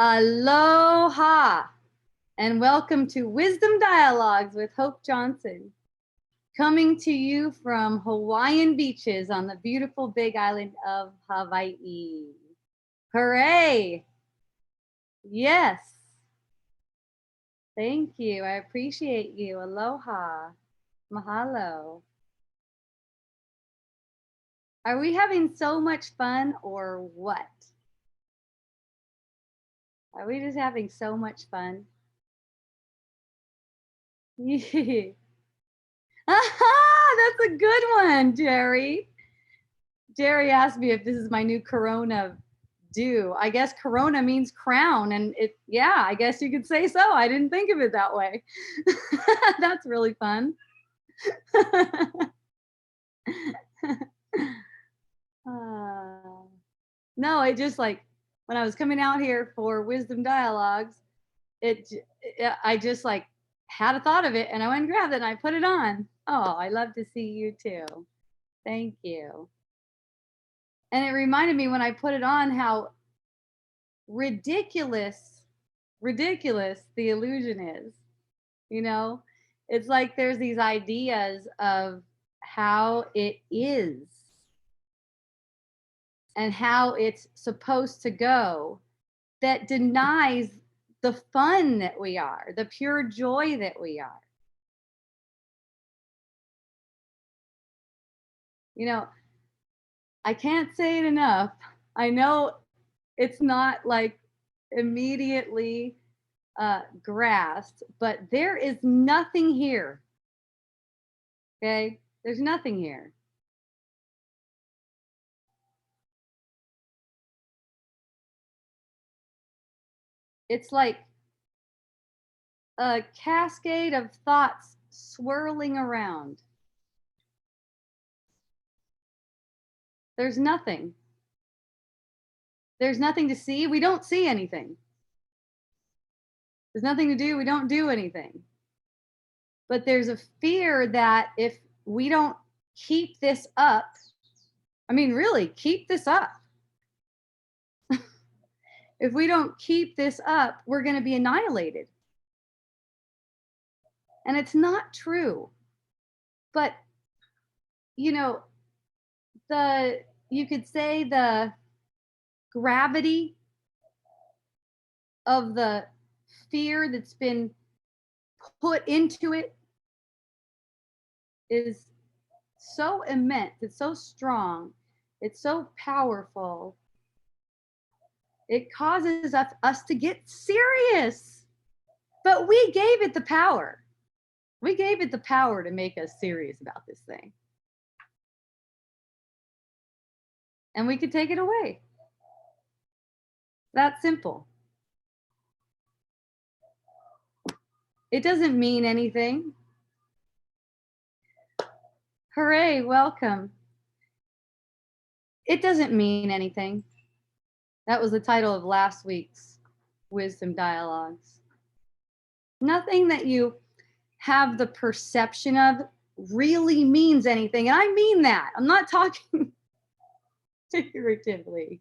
Aloha and welcome to Wisdom Dialogues with Hope Johnson, coming to you from Hawaiian beaches on the beautiful big island of Hawaii. Hooray! Yes. Thank you. I appreciate you. Aloha. Mahalo. Are we having so much fun or what? Are we just having so much fun? Aha, that's a good one, Jerry. Jerry asked me if this is my new Corona do. I guess Corona means crown, and yeah, I guess you could say so. I didn't think of it that way. That's really fun. No, it just like when I was coming out here for Wisdom Dialogues, I just like had a thought of it and I went and grabbed it and I put it on. Oh, I love to see you too. Thank you. And it reminded me when I put it on how ridiculous the illusion is. You know, it's like there's these ideas of how it is and how it's supposed to go that denies the fun that we are, the pure joy that we are. You know, I can't say it enough. I know it's not like immediately grasped, but there is nothing here. Okay? There's nothing here. It's like a cascade of thoughts swirling around. There's nothing. There's nothing to see. We don't see anything. There's nothing to do. We don't do anything. But there's a fear that if we don't keep this up, I mean, really, keep this up. If we don't keep this up, we're going to be annihilated. And it's not true. But, you know, you could say the gravity of the fear that's been put into it is so immense, it's so strong, it's so powerful. It causes us to get serious. But we gave it the power. We gave it the power to make us serious about this thing. And we could take it away. That's simple. It doesn't mean anything. Hooray, welcome. It doesn't mean anything. That was the title of last week's Wisdom Dialogues. Nothing that you have the perception of really means anything. And I mean that. I'm not talking figuratively.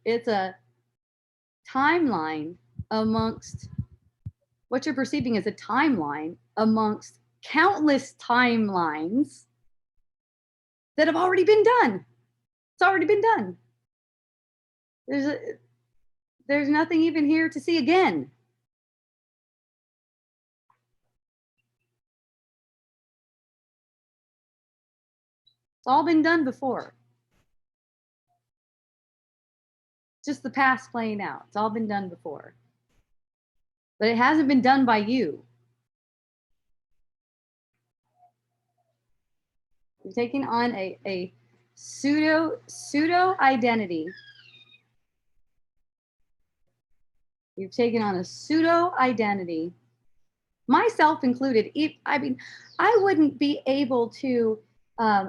It's a timeline amongst what you're perceiving as a timeline amongst countless timelines that have already been done. It's already been done. There's nothing even here to see again. It's all been done before. Just the past playing out. It's all been done before. But it hasn't been done by you. You're taking on a pseudo identity. You've taken on a pseudo identity, myself included. I wouldn't be able to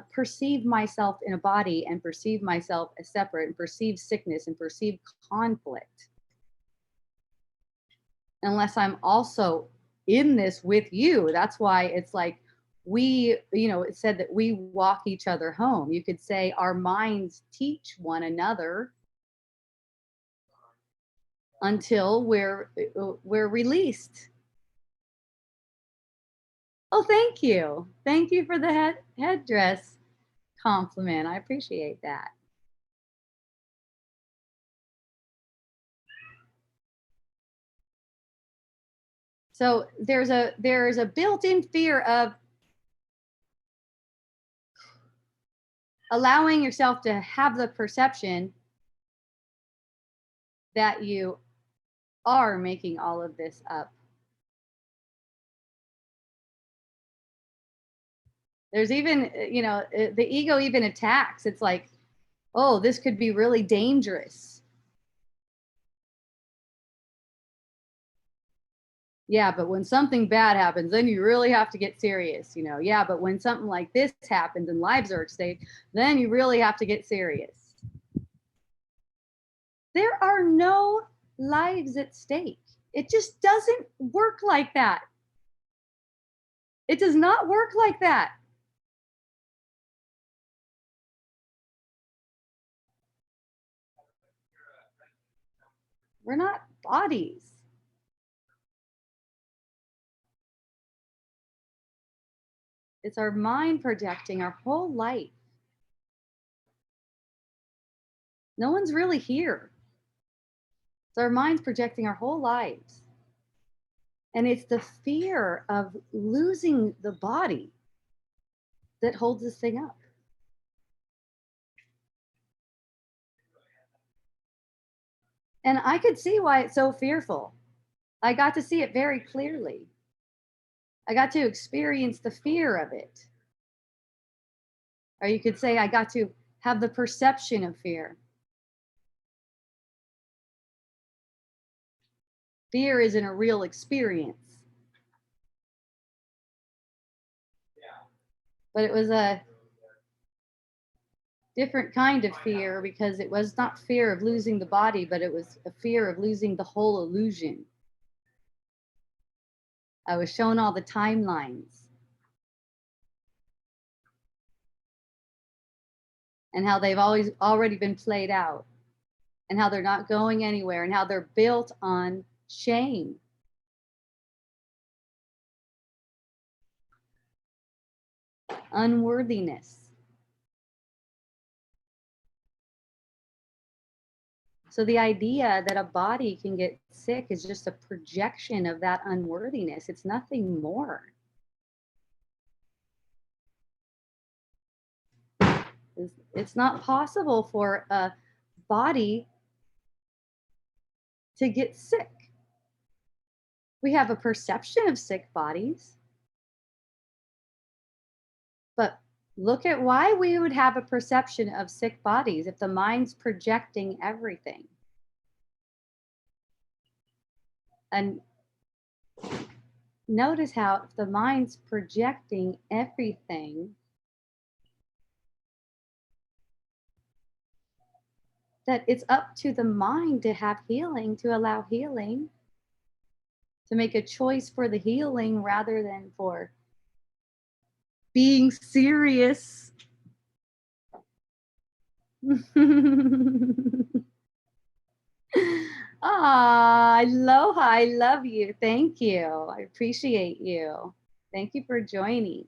perceive myself in a body and perceive myself as separate and perceive sickness and perceive conflict unless I'm also in this with you. That's why it's like it said that we walk each other home. You could say our minds teach one another until we're released. Oh, thank you. Thank you for the headdress compliment. I appreciate that. So there's a built-in fear of allowing yourself to have the perception that you are making all of this up. There's even, the ego even attacks. It's like, oh, this could be really dangerous. Yeah, but when something bad happens, then you really have to get serious, Yeah, but when something like this happens and lives are at stake, then you really have to get serious. There are no lives at stake. It just doesn't work like that. It does not work like that. We're not bodies. It's our mind projecting our whole life. No one's really here. It's our minds projecting our whole lives. And it's the fear of losing the body that holds this thing up. And I could see why it's so fearful. I got to see it very clearly. I got to experience the fear of it. Or you could say I got to have the perception of fear. Fear isn't a real experience. But it was a different kind of fear because it was not fear of losing the body, but it was a fear of losing the whole illusion. I was shown all the timelines and how they've already been played out and how they're not going anywhere and how they're built on shame. Unworthiness. So the idea that a body can get sick is just a projection of that unworthiness. It's nothing more. It's not possible for a body to get sick. We have a perception of sick bodies, but look at why we would have a perception of sick bodies if the mind's projecting everything. And notice how if the mind's projecting everything, that it's up to the mind to have healing, to allow healing, to make a choice for the healing rather than for being serious. Aloha, I love you. Thank you. I appreciate you. Thank you for joining.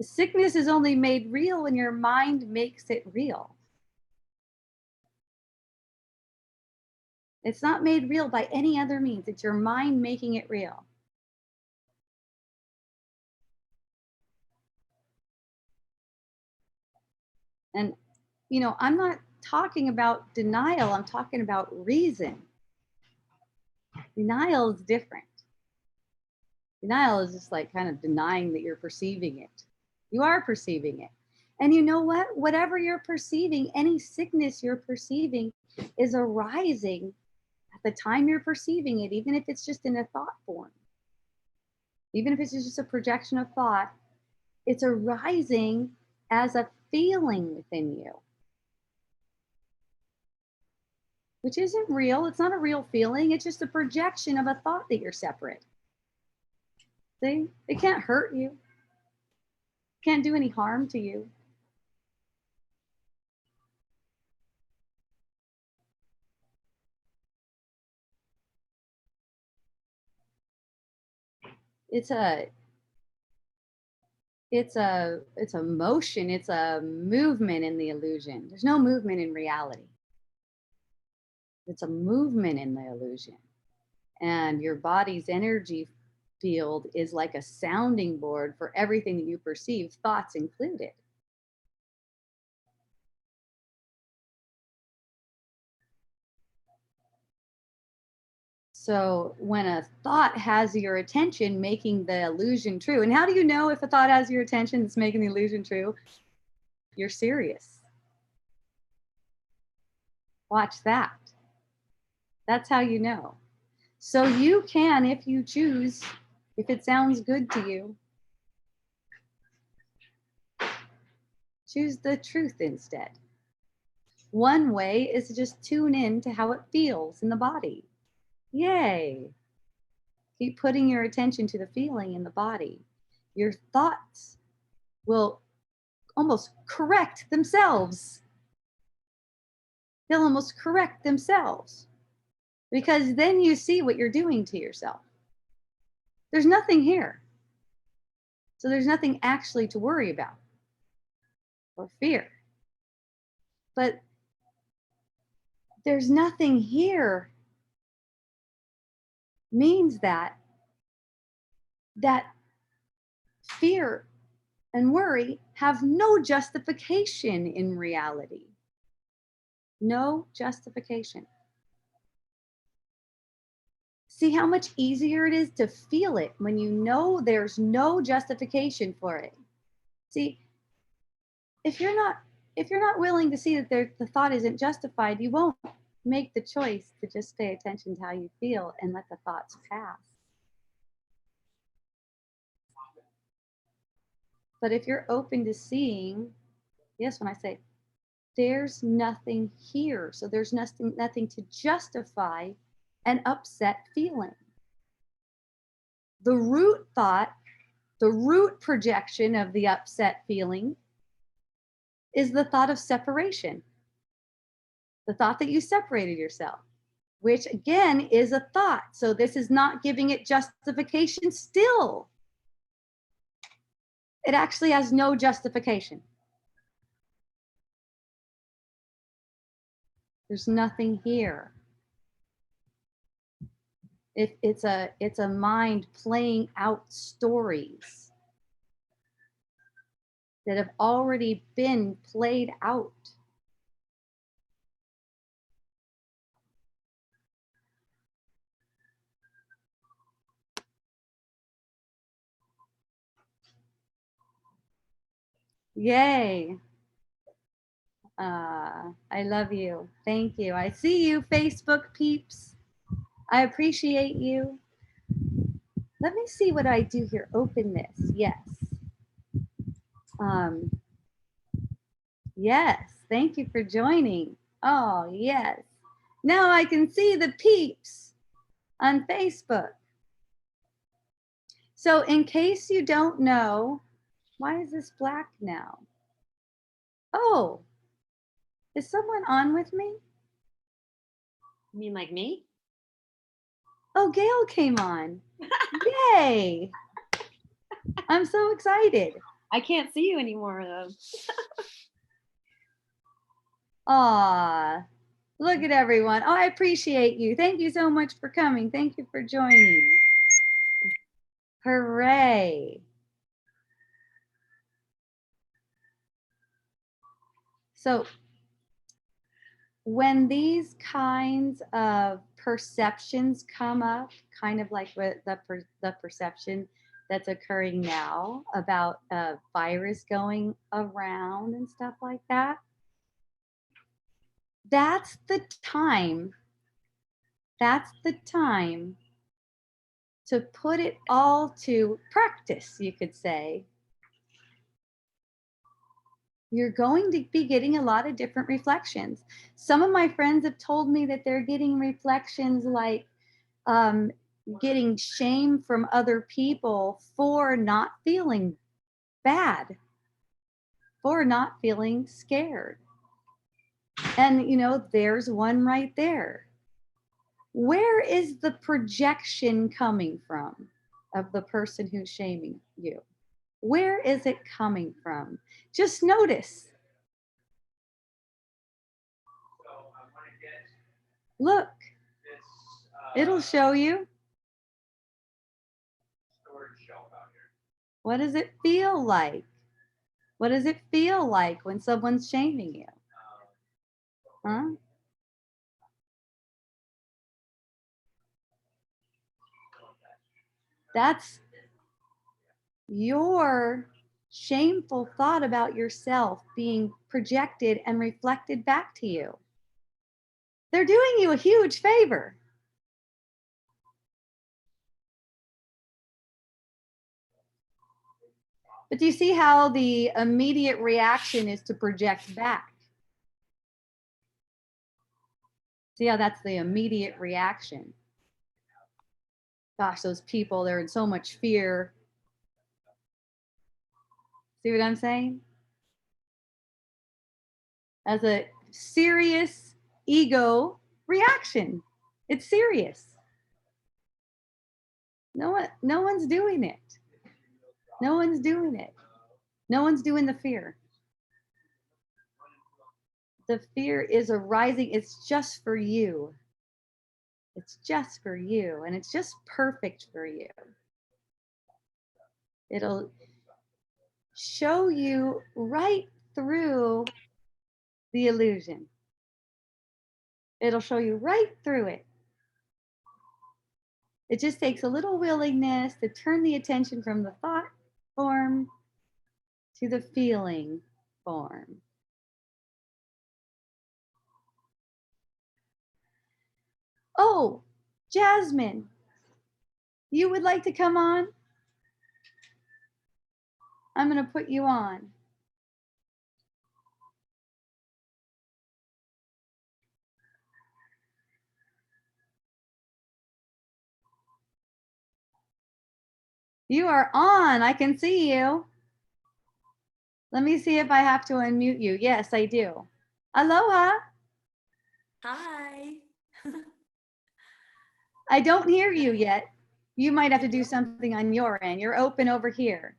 Sickness is only made real when your mind makes it real. It's not made real by any other means. It's your mind making it real. And, I'm not talking about denial. I'm talking about reason. Denial is different. Denial is just like kind of denying that you're perceiving it. You are perceiving it. And you know what? Whatever you're perceiving, any sickness you're perceiving is arising at the time you're perceiving it, even if it's just in a thought form. Even if it's just a projection of thought, it's arising as a feeling within you, which isn't real. It's not a real feeling. It's just a projection of a thought that you're separate. See, it can't hurt you, can't do any harm to you. It's a motion, it's a movement in the illusion. There's no movement in reality. It's a movement in the illusion. And your body's energy field is like a sounding board for everything that you perceive, thoughts included. So when a thought has your attention, making the illusion true. And how do you know if a thought has your attention that's making the illusion true? You're serious. Watch that. That's how you know. So you can, if you choose, if it sounds good to you, choose the truth instead. One way is to just tune in to how it feels in the body. Yay. Keep putting your attention to the feeling in the body. Your thoughts will almost correct themselves. They'll almost correct themselves because then you see what you're doing to yourself. There's nothing here. So there's nothing actually to worry about or fear. But there's nothing here means that fear and worry have no justification in reality. No justification. See how much easier it is to feel it when you know there's no justification for it. See, if you're not willing to see that the thought isn't justified, you won't make the choice to just pay attention to how you feel and let the thoughts pass. But if you're open to seeing, yes, when I say there's nothing here, so there's nothing to justify an upset feeling. The root thought, the root projection of the upset feeling is the thought of separation. The thought that you separated yourself, which again is a thought. So this is not giving it justification still. It actually has no justification. There's nothing here. It's a mind playing out stories that have already been played out. Yay. I love you. Thank you. I see you, Facebook peeps. I appreciate you. Let me see what I do here. Open this. Yes. Yes. Thank you for joining. Oh, yes. Now I can see the peeps on Facebook. So in case you don't know, why is this black now? Oh, is someone on with me? You mean like me? Oh, Gail came on. Yay. I'm so excited. I can't see you anymore though. Aw, look at everyone. Oh, I appreciate you. Thank you so much for coming. Thank you for joining. Hooray. So when these kinds of perceptions come up, kind of like what the perception that's occurring now about a virus going around and stuff like that, that's the time to put it all to practice, you could say, You're going to be getting a lot of different reflections. Some of my friends have told me that they're getting reflections like um, getting shame from other people for not feeling bad, for not feeling scared. And, there's one right there. Where is the projection coming from of the person who's shaming you? Where is it coming from? Just notice. Look, it'll show you. What does it feel like? What does it feel like when someone's shaming you? Huh? That's your shameful thought about yourself being projected and reflected back to you. They're doing you a huge favor. But do you see how the immediate reaction is to project back? See how that's the immediate reaction? Gosh, those people, they're in so much fear. See what I'm saying? As a serious ego reaction. It's serious. No one's doing it. No one's doing it. No one's doing the fear. The fear is arising. It's just for you. It's just for you. And it's just perfect for you. It'll show you right through the illusion. It'll show you right through it. It just takes a little willingness to turn the attention from the thought form to the feeling form. Oh, Jasmine, you would like to come on? I'm going to put you on. You are on. I can see you. Let me see if I have to unmute you. Yes, I do. Aloha. Hi. I don't hear you yet. You might have to do something on your end. You're open over here.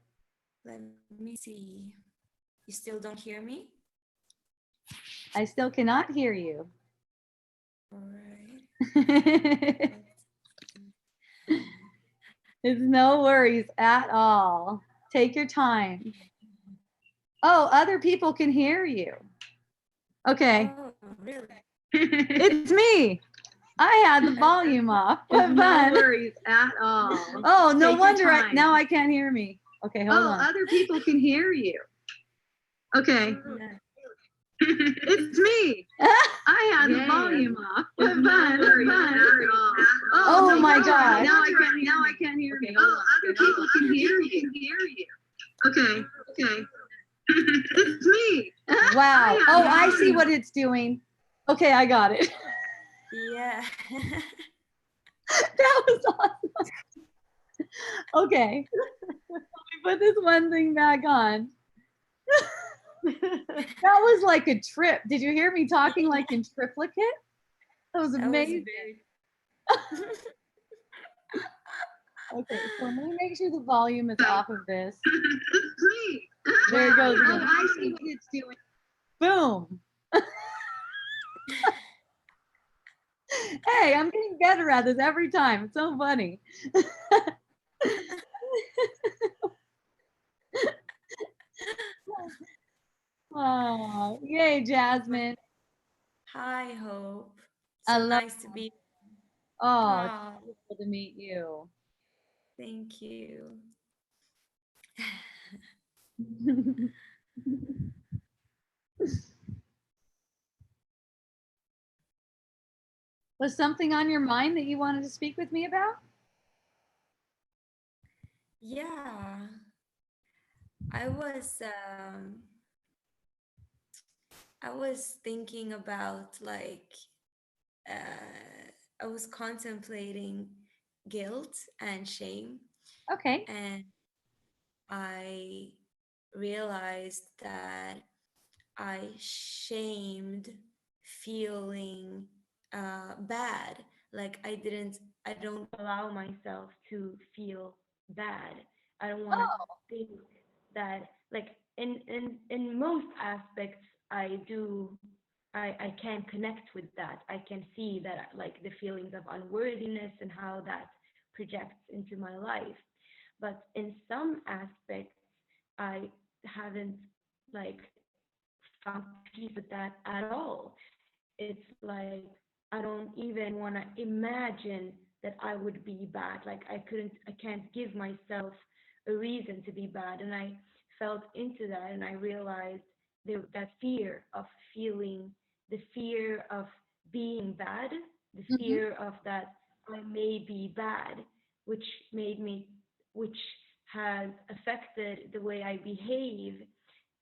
Let me see. You still don't hear me? I still cannot hear you. All right. It's no worries at all. Take your time. Oh, other people can hear you. Okay. Oh, really? It's me. I had the volume off. What fun. No worries at all. Oh, no wonder now I can't hear me. Okay, hold on. Oh, other people can hear you. Okay. Yeah. It's me. I had the volume off. What fun. Oh my God. Now I can't hear me. Oh, other people can hear you. Okay. It's me. Wow. Oh, I see what it's doing. Okay, I got it. Yeah. That was awesome. Okay. Let me put this one thing back on. That was like a trip. Did you hear me talking like in triplicate? That was amazing. Okay, so let me make sure the volume is off of this. There it goes again. I see what it's doing. Boom. Hey, I'm getting better at this every time. It's so funny. Oh, yay, Jasmine. Hi, Hope. I So love nice to be. Oh, it's Oh, beautiful to meet you. thank you. Was something on your mind that you wanted to speak with me about? Yeah. I was I was thinking about like I was contemplating guilt and shame, Okay. and I realized that I shamed feeling bad. Like I don't allow myself to feel bad. I don't want to Oh. think that, like, in most aspects, I do, I can connect with that. I can see that, like, the feelings of unworthiness and how that projects into my life. But in some aspects, I haven't, like, found peace with that at all. It's like I don't even want to imagine that I would be bad. Like I can't give myself a reason to be bad. And I felt into that, and I realized that fear of feeling, the fear of being bad, the Hmm. fear of that I may be bad, which made me, which has affected the way I behave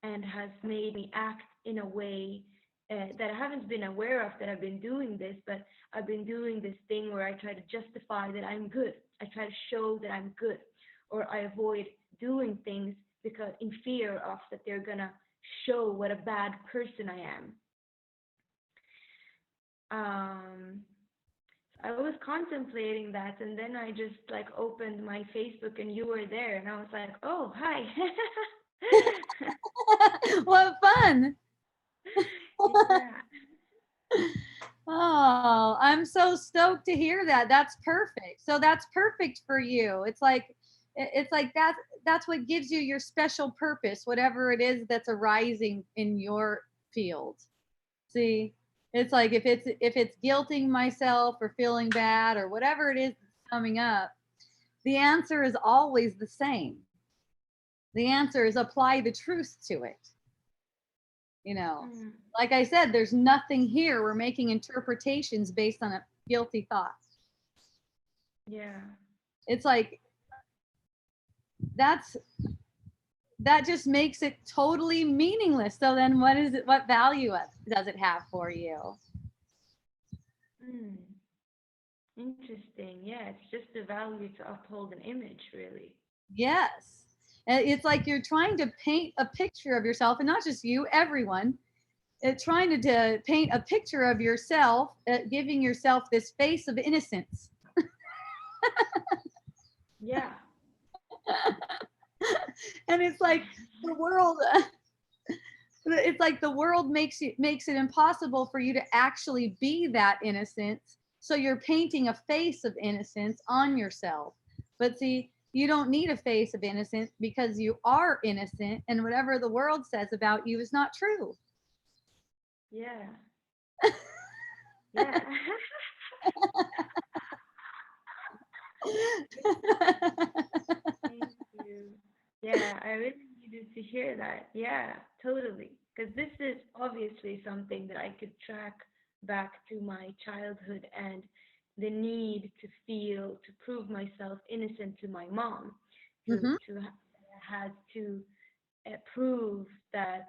and has made me act in a way that I haven't been aware of that I've been doing this, but I've been doing this thing where I try to justify that I'm good. I try to show that I'm good, or I avoid doing things because in fear of that they're gonna show what a bad person I am. Um, I was contemplating that, and then I just like opened my Facebook, and you were there, and I was like, "Oh, hi." What fun. Yeah. Oh, I'm so stoked to hear that. That's perfect. So that's perfect for you. It's like it's like that's what gives you your special purpose, whatever it is that's arising in your field. See, it's like if it's guilting myself or feeling bad or whatever it is that's coming up, the answer is always the same. The answer is apply the truth to it. You know, Mm, like I said, there's nothing here. We're making interpretations based on a guilty thought. yeah. It's like that's that just makes it totally meaningless. So then what is it, what value does it have for you? Mm, interesting. Yeah, it's just the value to uphold an image, really. Yes. And it's like you're trying to paint a picture of yourself, and not just you, everyone. Trying to paint a picture of yourself, giving yourself this face of innocence. Yeah. And it's like the world it's like the world makes it impossible for you to actually be that innocence, so you're painting a face of innocence on yourself. But see, you don't need a face of innocence because you are innocent, and whatever the world says about you is not true. Yeah. Yeah. Thank you. Yeah, I really needed to hear that. Yeah, totally. Because this is obviously something that I could track back to my childhood and the need to feel, to prove myself innocent to my mom, Hmm. had to prove that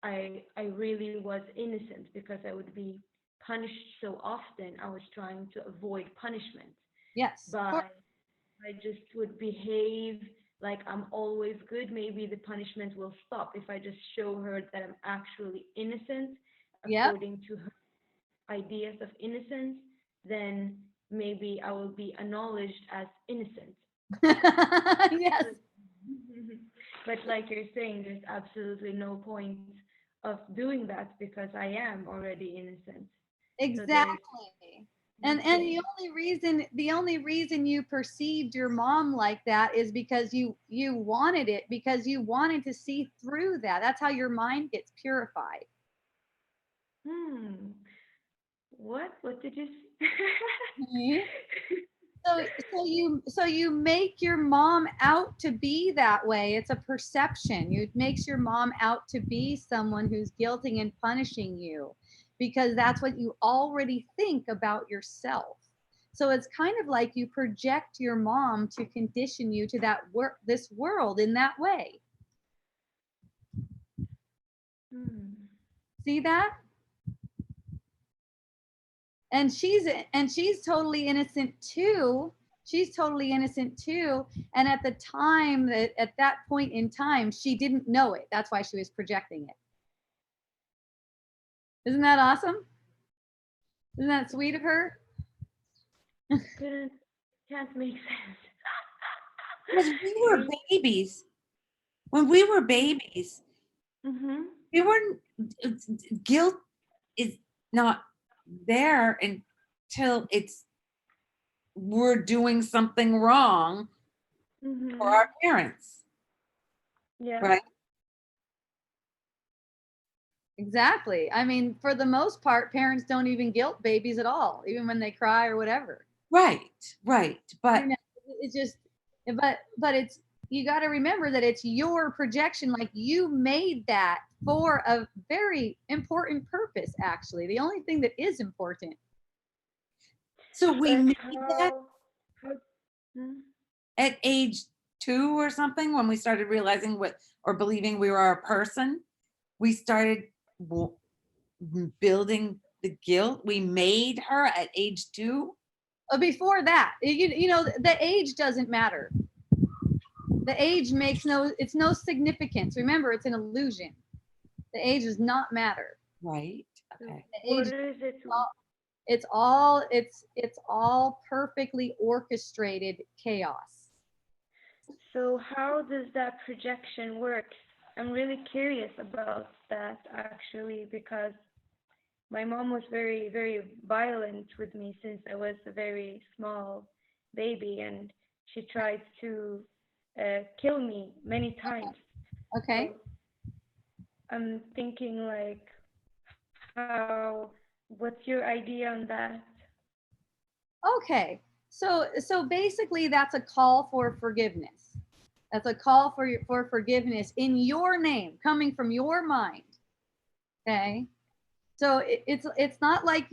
I really was innocent because I would be punished so often. I was trying to avoid punishment, Yes, of course. but I just would behave like I'm always good. Maybe the punishment will stop if I just show her that I'm actually innocent Yep. according to her ideas of innocence. Then maybe I will be acknowledged as innocent. Yes, But like you're saying, there's absolutely no point of doing that because I am already innocent. So there's exactly. And nothing. the only reason you perceived your mom like that is because you wanted it, because you wanted to see through that. That's how your mind gets purified. Hmm. What? What did you Mhm. So you make your mom out to be that way. It's a perception. It makes your mom out to be someone who's guilting and punishing you, because that's what you already think about yourself. So it's kind of like you project your mom to condition you to this world in that way. Hmm. See that? And she's totally innocent too. She's totally innocent too. And at the time, at that point in time, she didn't know it. That's why she was projecting it. Isn't that awesome? Isn't that sweet of her? Can't make sense. Because we were babies. When we were babies, Mm-hmm. we weren't, guilt is not there until we're doing something wrong Mm-hmm. for our parents, Yeah. right? Exactly. I mean, for the most part, parents don't even guilt babies at all, even when they cry or whatever. Right. But You know, it's just, but it's, you got to remember that it's your projection. Like, you made that for a very important purpose, actually. The only thing that is important. so we But made that hmm? at age 2 or something, when we started realizing or believing we were a person. We started building the guilt. We made her at age 2. Before that, you know, the age doesn't matter. The age makes it's no significance. Remember, it's an illusion. The age does not matter. Right. Okay. The What age, is it? it's all perfectly orchestrated chaos. So how does that projection work? I'm really curious about that actually, because my mom was very, very violent with me since I was a very small baby, and she tried to kill me many times. Okay. So I'm thinking like, what's your idea on that? Okay. So basically, that's a call for forgiveness. That's a call for forgiveness in your name, coming from your mind. Okay. So it's not like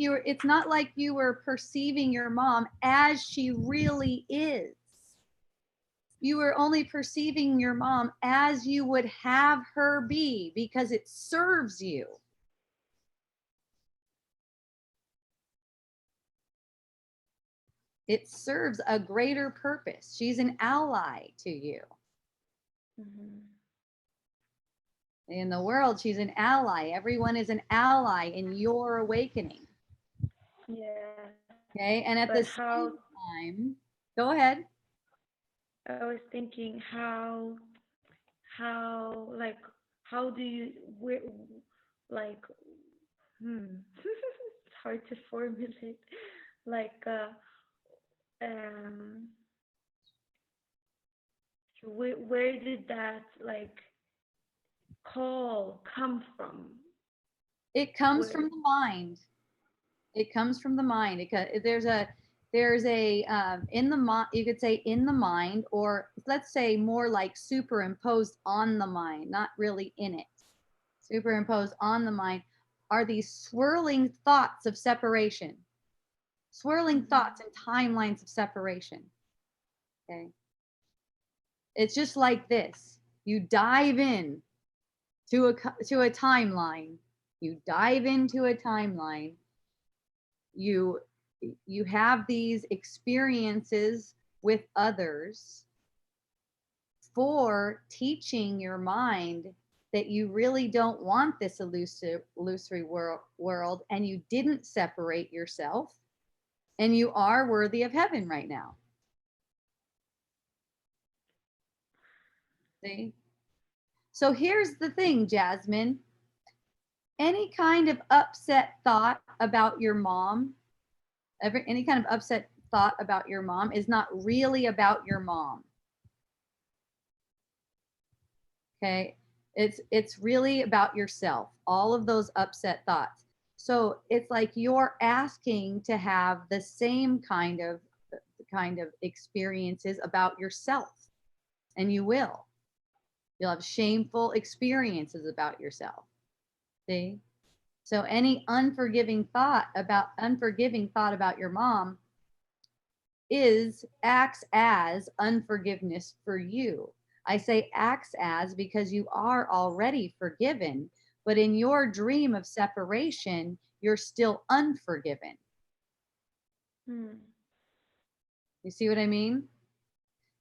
you were perceiving your mom as she really is. You were only perceiving your mom as you would have her be, because it serves you. It serves a greater purpose. She's an ally to you. Mm-hmm. In the world, she's an ally. Everyone is an ally in your awakening. Yeah. Okay. And at But the same time, go ahead. I was thinking like how do you like it's hard to formulate like um where did that like call come from? It comes Where from the mind. It comes from the mind. There's a in the mind, you could say in the mind, or let's say more like superimposed on the mind, not really in it. Superimposed on the mind are these swirling thoughts of separation, swirling thoughts and timelines of separation. Okay. It's just like this. You dive in to a timeline. You dive into a timeline. You you have these experiences with others for teaching your mind that you really don't want this illusory world, and you didn't separate yourself, and you are worthy of heaven right now. See? So here's the thing, Jasmine. Any kind of upset thought about your mom, any kind of upset thought about your mom is not really about your mom. Okay. It's really about yourself, all of those upset thoughts. So it's like you're asking to have the same kind of experiences about yourself, and you will. You'll have shameful experiences about yourself. See? So any unforgiving thought about your mom acts as unforgiveness for you. I say acts as because you are already forgiven, But in your dream of separation, you're still unforgiven. Hmm. You see what I mean?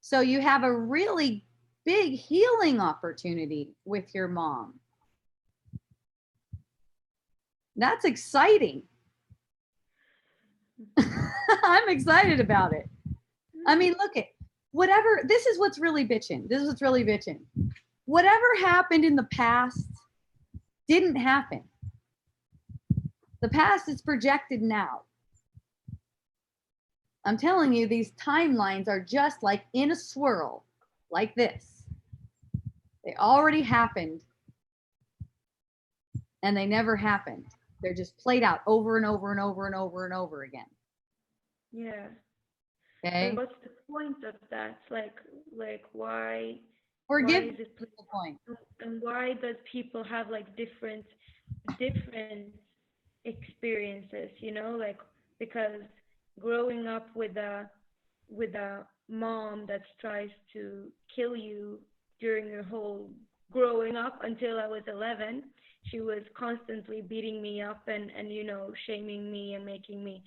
So you have a really big healing opportunity with your mom. That's exciting. I'm excited about it. I mean, look at whatever, this is what's really bitching. This is what's really bitching. Whatever happened in the past didn't happen. The past is projected now. I'm telling you, these timelines are just like in a swirl, like this. They already happened and they never happened. They're just played out over and over and over and over and over again. Yeah. Okay? And what's the point of that? Like why Forgive is it is the point. and why does people have like different experiences, you know, like because growing up with a mom that tries to kill you during your whole growing up until I was 11. She was constantly beating me up and you know shaming me and making me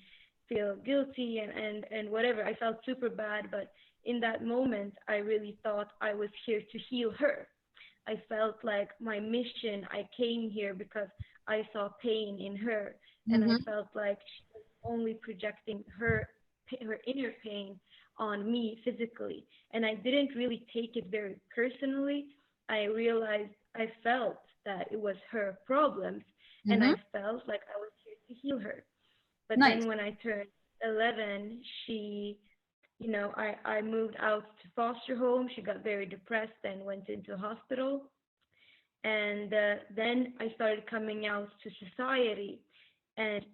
feel guilty and whatever. I felt super bad, but in that moment I really thought I was here to heal her. I felt like my mission, I came here because I saw pain in her, and I Mhm. felt like she was only projecting her inner pain on me physically, and I didn't really take it very personally. I realized I felt that it was her problems, and Mhm. I felt like I was here to heal her. But Nice. then when I turned 11, I moved out to foster home. She got very depressed and went into a hospital. And then I started coming out to society. And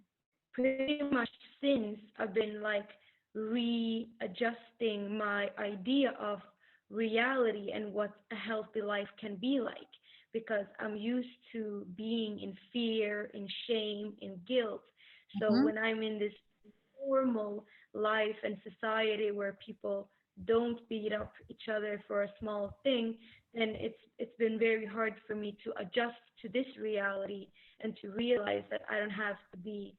pretty much since I've been like readjusting my idea of reality and what a healthy life can be like. Because I'm used to being in fear, in shame, in guilt. So Mhm. when I'm in this normal life and society where people don't beat up each other for a small thing, then it's been very hard for me to adjust to this reality and to realize that I don't have to be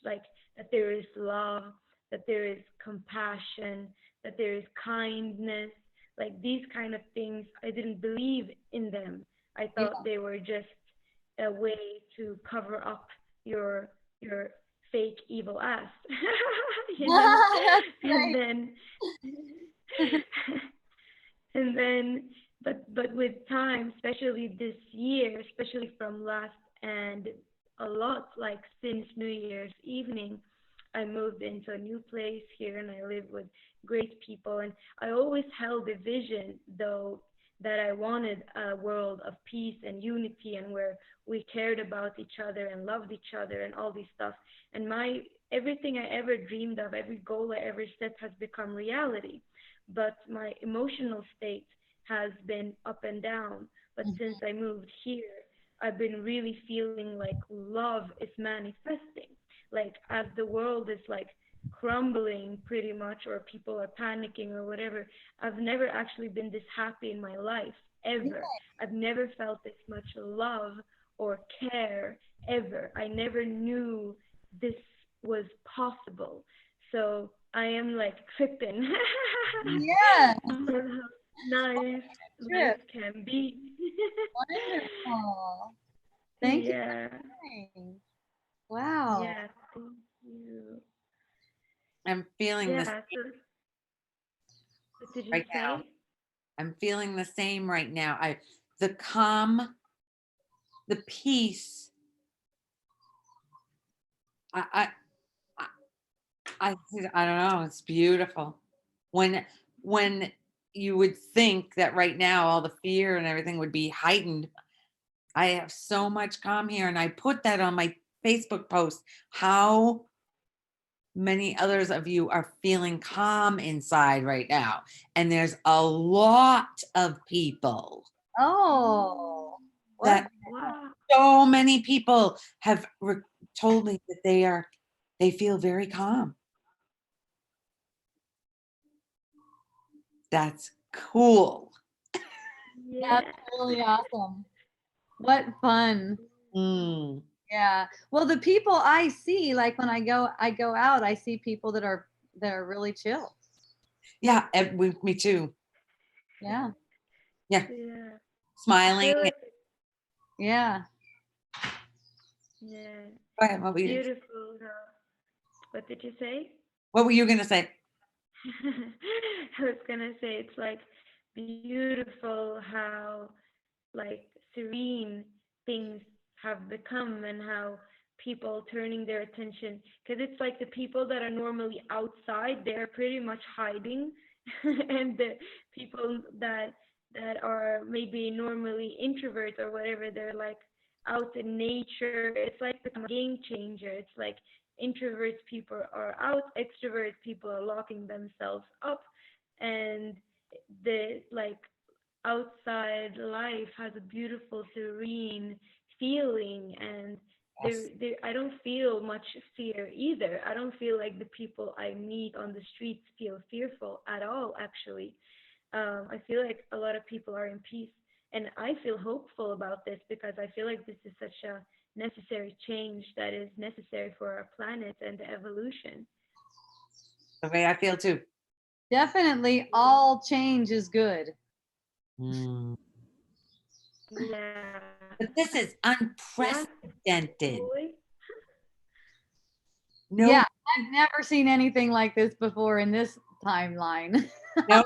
like that there is love, that there is compassion, that there is kindness, like these kind of things. I didn't believe in them. I Yeah. thought they were just a way to cover up your fake evil ass, you know. That's And great. then and then but with time, especially this year, especially from last and a lot like since New Year's evening, I moved into a new place here and I live with great people. And I always held a vision though that I wanted a world of peace and unity and where we cared about each other and loved each other and all these stuff. And my everything I ever dreamed of, every goal I ever set has become reality. But my emotional state has been up and down. But since I moved here, I've been really feeling like love is manifesting. Like as the world is like crumbling pretty much, or people are panicking or whatever, I've never actually been this happy in my life ever. I've never felt this much love or care ever. I never knew this was possible. So I am like tripping Yeah. on how nice life Trip. can be. Wonderful. Thank you for Yeah, sharing. Wow. yeah, thank you. I'm feeling this Yeah, so what did you right now. say? I'm feeling the same right now. The calm, the peace. I, I, I, I don't know. It's beautiful. When, when you would think that right now all the fear and everything would be heightened, I have so much calm here, and I put that on my Facebook post. How many others of you are feeling calm inside right now? And there's a lot of people Oh, what? that Wow. so many people have told me that they feel very calm. That's cool. That's Yeah. really awesome. What fun. Mm. Yeah. Well, the people I see, like when I go out, I see people that are really chill. Yeah, me too. Yeah. Yeah, Yeah. I smiling. feel like Yeah. yeah, Go ahead, it's beautiful. What did you say? what were you gonna say? I was gonna say it's like beautiful how like serene things have become and how people turning their attention, because it's like the people that are normally outside, they're pretty much hiding and the people that are maybe normally introverts or whatever, they're like out in nature. It's like become a game changer. It's like introverts people are out, extrovert people are locking themselves up, and the like outside life has a beautiful, serene feeling, and Yes. I don't feel much fear either. I don't feel like the people I meet on the streets feel fearful at all, actually. I feel like a lot of people are in peace, and I feel hopeful about this because I feel like this is such a necessary change that is necessary for our planet and the evolution. The way I feel too. Definitely all change is good. Mm. Yeah. But this is Yeah. unprecedented. Boy. No, Yeah. I've never seen anything like this before in this timeline. no,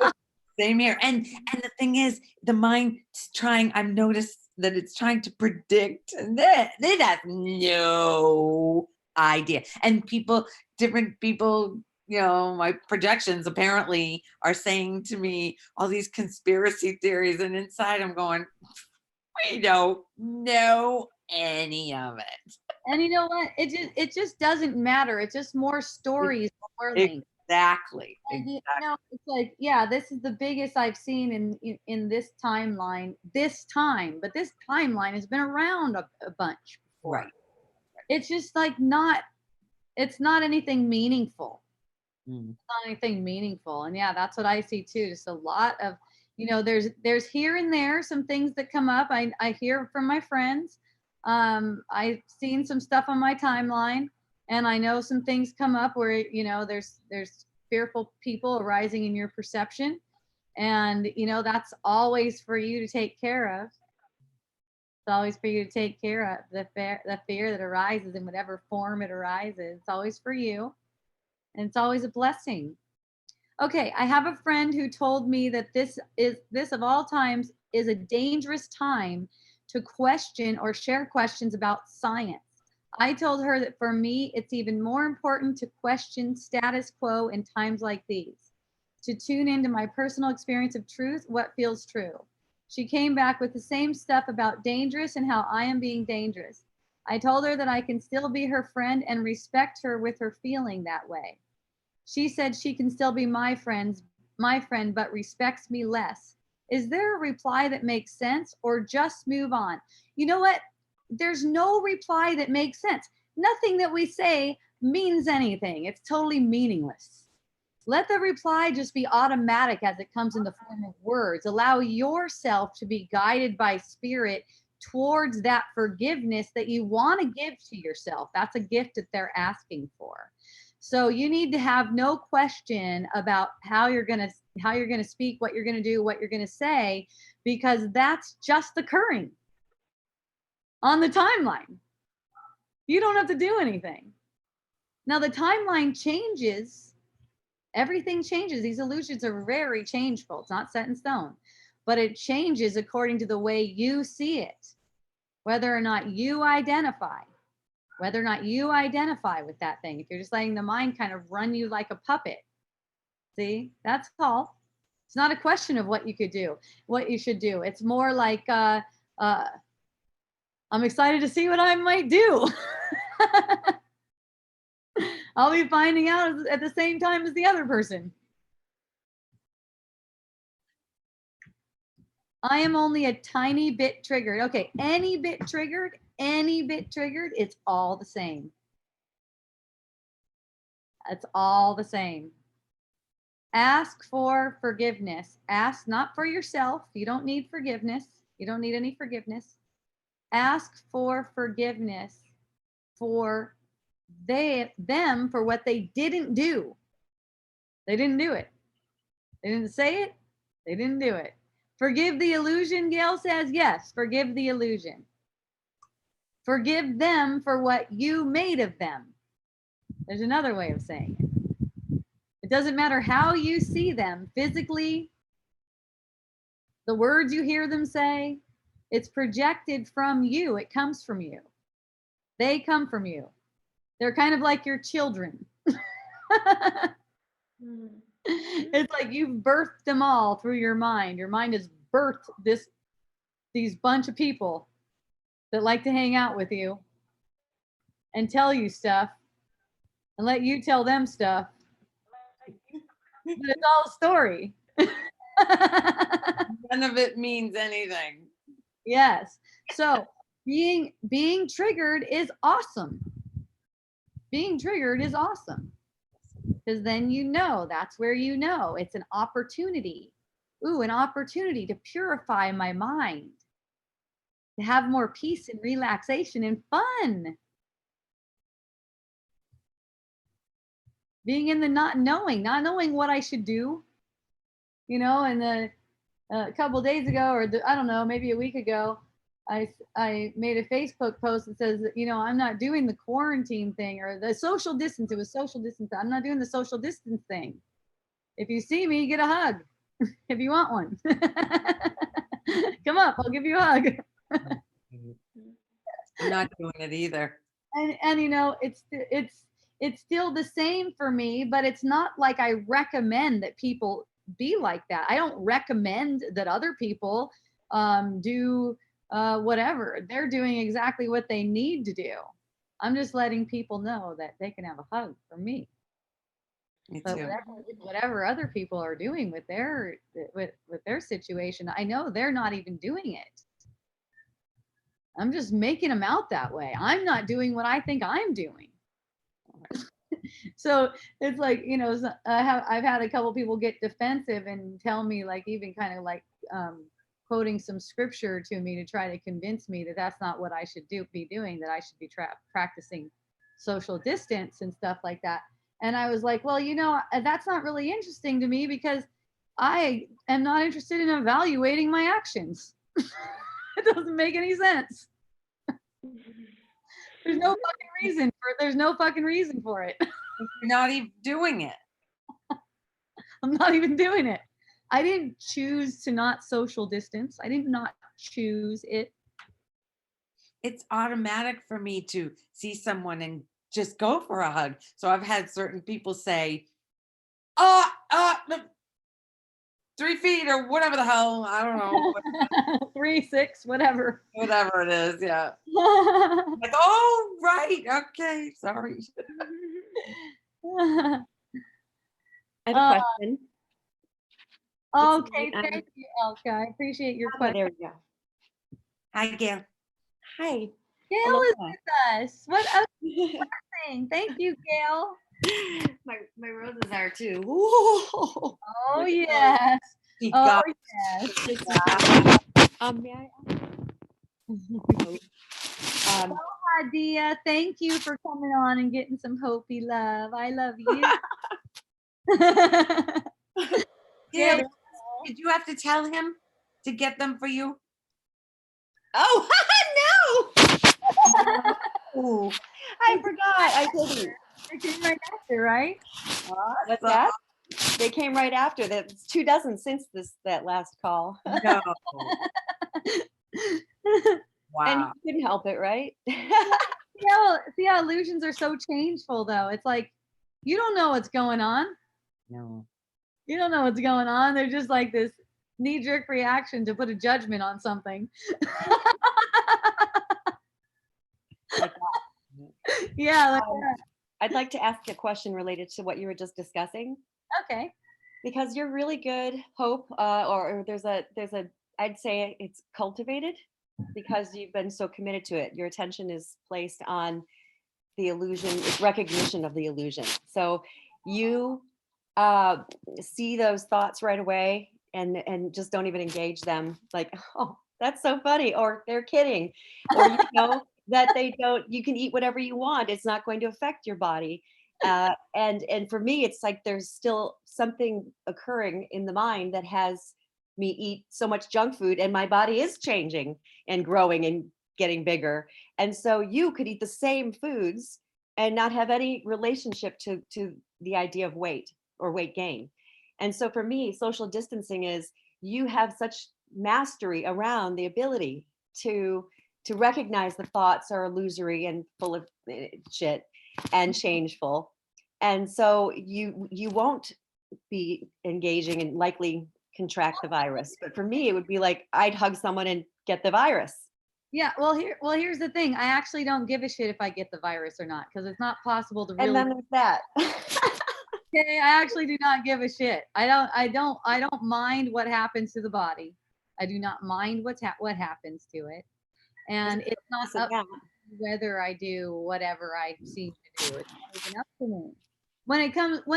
same here. And the thing is, the mind's trying. I've noticed that it's trying to predict, and that it has no idea. And people, different people, my projections apparently are saying to me all these conspiracy theories, and inside I'm going, we don't know any of it. And you know what? It just doesn't matter. It's just more stories we're linked. Exactly. And Exactly. it's like, yeah, this is the biggest I've seen in this timeline this time, but this timeline has been around a bunch before. Right. It's just like it's not anything meaningful. Mm. Not anything meaningful. And yeah, that's what I see too. Just a lot of, there's here and there some things that come up. I hear from my friends. I've seen some stuff on my timeline, and I know some things come up where, there's fearful people arising in your perception. And, that's always for you to take care of. It's always for you to take care of the fear that arises in whatever form it arises. It's always for you. And it's always a blessing. Okay, I have a friend who told me that this of all times is a dangerous time to question or share questions about science. I told her that for me, it's even more important to question status quo in times like these, to tune into my personal experience of truth, what feels true. She came back with the same stuff about dangerous and how I am being dangerous. I told her that I can still be her friend and respect her with her feeling that way. She said she can still be my friend, but respects me less. Is there a reply that makes sense or just move on? You know what? There's no reply that makes sense. Nothing that we say means anything. It's totally meaningless. Let the reply just be automatic as it comes in the form of words. Allow yourself to be guided by spirit towards that forgiveness that you want to give to yourself. That's a gift that they're asking for. So you need to have no question about how you're going to speak, what you're going to do, what you're going to say, because that's just occurring on the timeline. You don't have to do anything. Now the timeline changes. Everything changes. These illusions are very changeful. It's not set in stone, but it changes according to the way you see it, whether or not you identify with that thing. If you're just letting the mind kind of run you like a puppet, see, that's all. It's not a question of what you could do, what you should do. It's more like, I'm excited to see what I might do. I'll be finding out at the same time as the other person. I am only a tiny bit triggered. Okay, any bit triggered, it's all the same. It's all the same. Ask for forgiveness. Ask not for yourself. You don't need forgiveness. You don't need any forgiveness. ask for forgiveness for them for what they didn't do. They didn't do it. They didn't say it. They didn't do it. Forgive the illusion, Gail says. Yes, forgive the illusion. Forgive them for what you made of them. There's another way of saying it. It doesn't matter how you see them physically, the words you hear them say, it's projected from you. It comes from you. They come from you. They're kind of like your children. It's like you've birthed them all through your mind. Your mind has birthed these bunch of people that like to hang out with you and tell you stuff and let you tell them stuff. But it's all a story. None of it means anything. Yes. So being triggered is awesome. Being triggered is awesome. Because then you know, that's where you know it's an opportunity. Ooh, an opportunity to purify my mind, to have more peace and relaxation and fun. Being in the not knowing what I should do, you know. And a couple of days ago, or I don't know, maybe a week ago, I made a Facebook post that says that, you know, I'm not doing the quarantine thing or the social distance. It was social distance. I'm not doing the social distance thing. If you see me, get a hug if you want one. Come up, I'll give you a hug. I'm not doing it either. And you know, it's still the same for me, but it's not like I recommend that people be like that. I don't recommend that other people do whatever. They're doing exactly what they need to do. I'm just letting people know that they can have a hug from me. Me But too. whatever other people are doing with their situation, I know they're not even doing it. I'm just making them out that way. I'm not doing what I think I'm doing. So it's like, you know, I've had a couple people get defensive and tell me, like, even kind of like quoting some scripture to me to try to convince me that that's not what I should be doing, that I should be practicing social distance and stuff like that. And I was like, well, you know, that's not really interesting to me because I am not interested in evaluating my actions. It doesn't make any sense. There's no fucking reason for it. You're not even doing it. I'm not even doing it. I didn't choose to not social distance. I did not choose it. It's automatic for me to see someone and just go for a hug. So I've had certain people say, 3 feet or whatever the hell, I don't know. 3, 6, whatever. Whatever it is, yeah. Like, oh, right, okay, sorry. I have a question. Okay, thank you, Elka. I appreciate your question. There we go. Hi, Gail. Hi. Gail is with us. What a blessing. Thank you, Gail. My roses are too. Oh, yes. She Oh, got yes. May I? Dia, thank you for coming on and getting some Hopi love. I love you. Gail, did you have to tell him to get them for you? Oh, no. Ooh, I forgot. I didn't. They came right after, right? What's that? They came right after. That's 2 dozen since that last call. no. Wow. And you couldn't help it, right? See how illusions are so changeful, though. It's like you don't know what's going on. No. You don't know what's going on. They're just like this knee-jerk reaction to put a judgment on something. Yeah. Like I'd like to ask a question related to what you were just discussing. okay. Because you're really good, Hope, or there's a I'd say it's cultivated because you've been so committed to it. Your attention is placed on the illusion, recognition of the illusion. So you see those thoughts right away and just don't even engage them. Like, oh, That's so funny. Or they're kidding. Or, that they don't, you can eat whatever you want. It's not going to affect your body. And for me, it's like there's still something occurring in the mind that has me eat so much junk food, and my body is changing and growing and getting bigger. And so you could eat the same foods and not have any relationship to the idea of weight or weight gain. And so for me, social distancing is, you have such mastery around the ability to recognize the thoughts are illusory and full of shit and changeful. And so you won't be engaging and likely contract the virus. But for me, it would be like I'd hug someone and get the virus. Yeah, well, here's the thing. I actually don't give a shit if I get the virus or not, because it's not possible to And really. then there's that. Okay, I actually do not give a shit. I don't mind what happens to the body. I do not mind what happens to it, and it's not So, up yeah. to me whether I do whatever I seem to do. It's not even up to me. When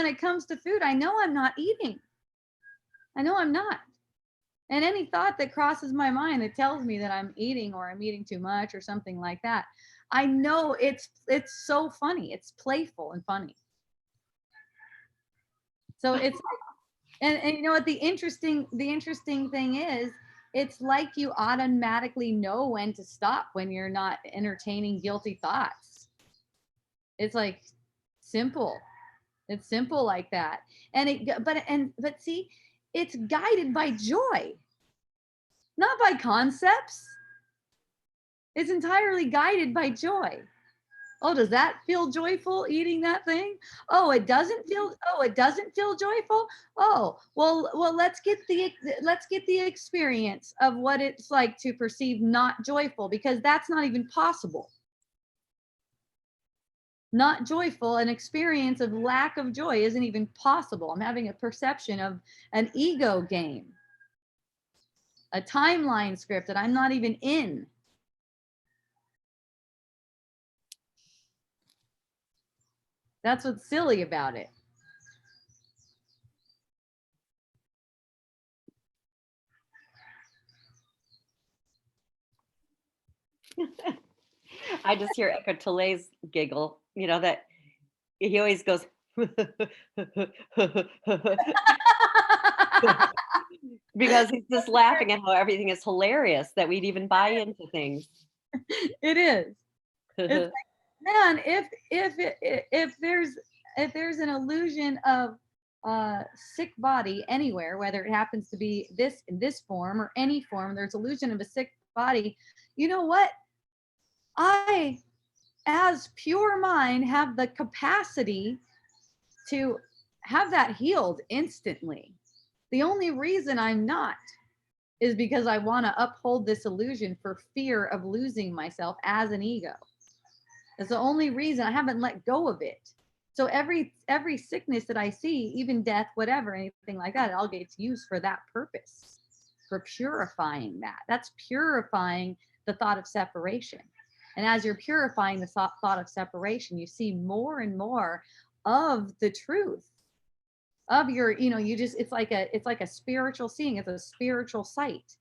it comes to food, I know I'm not eating. I know I'm not. And any thought that crosses my mind that tells me that I'm eating or I'm eating too much or something like that, I know it's so funny. It's playful and funny. So it's and you know what the interesting thing is, it's like you automatically know when to stop when you're not entertaining guilty thoughts. It's like simple. It's simple like that. But see, it's guided by joy, not by concepts. It's entirely guided by joy. Oh, does that feel joyful eating that thing? Oh, it doesn't feel joyful. Oh, well, let's get the experience of what it's like to perceive not joyful, because that's not even possible. Not joyful, an experience of lack of joy isn't even possible. I'm having a perception of an ego game, a timeline script that I'm not even in. That's what's silly about it. I just hear Eckhart Tolle's giggle, that he always goes, because he's just laughing at how everything is hilarious, that we'd even buy into things. It is. It's man, if there's an illusion of sick body anywhere, whether it happens to be in this form or any form, there's illusion of a sick body. You know what? I, as pure mind, have the capacity to have that healed instantly. The only reason I'm not is because I want to uphold this illusion for fear of losing myself as an ego. That's the only reason I haven't let go of it. So every sickness that I see, even death, whatever, anything like that, it all gets used for that purpose, for purifying that. That's purifying the thought of separation. And as you're purifying the thought of separation, you see more and more of the truth of your, it's like a spiritual seeing. It's a spiritual sight.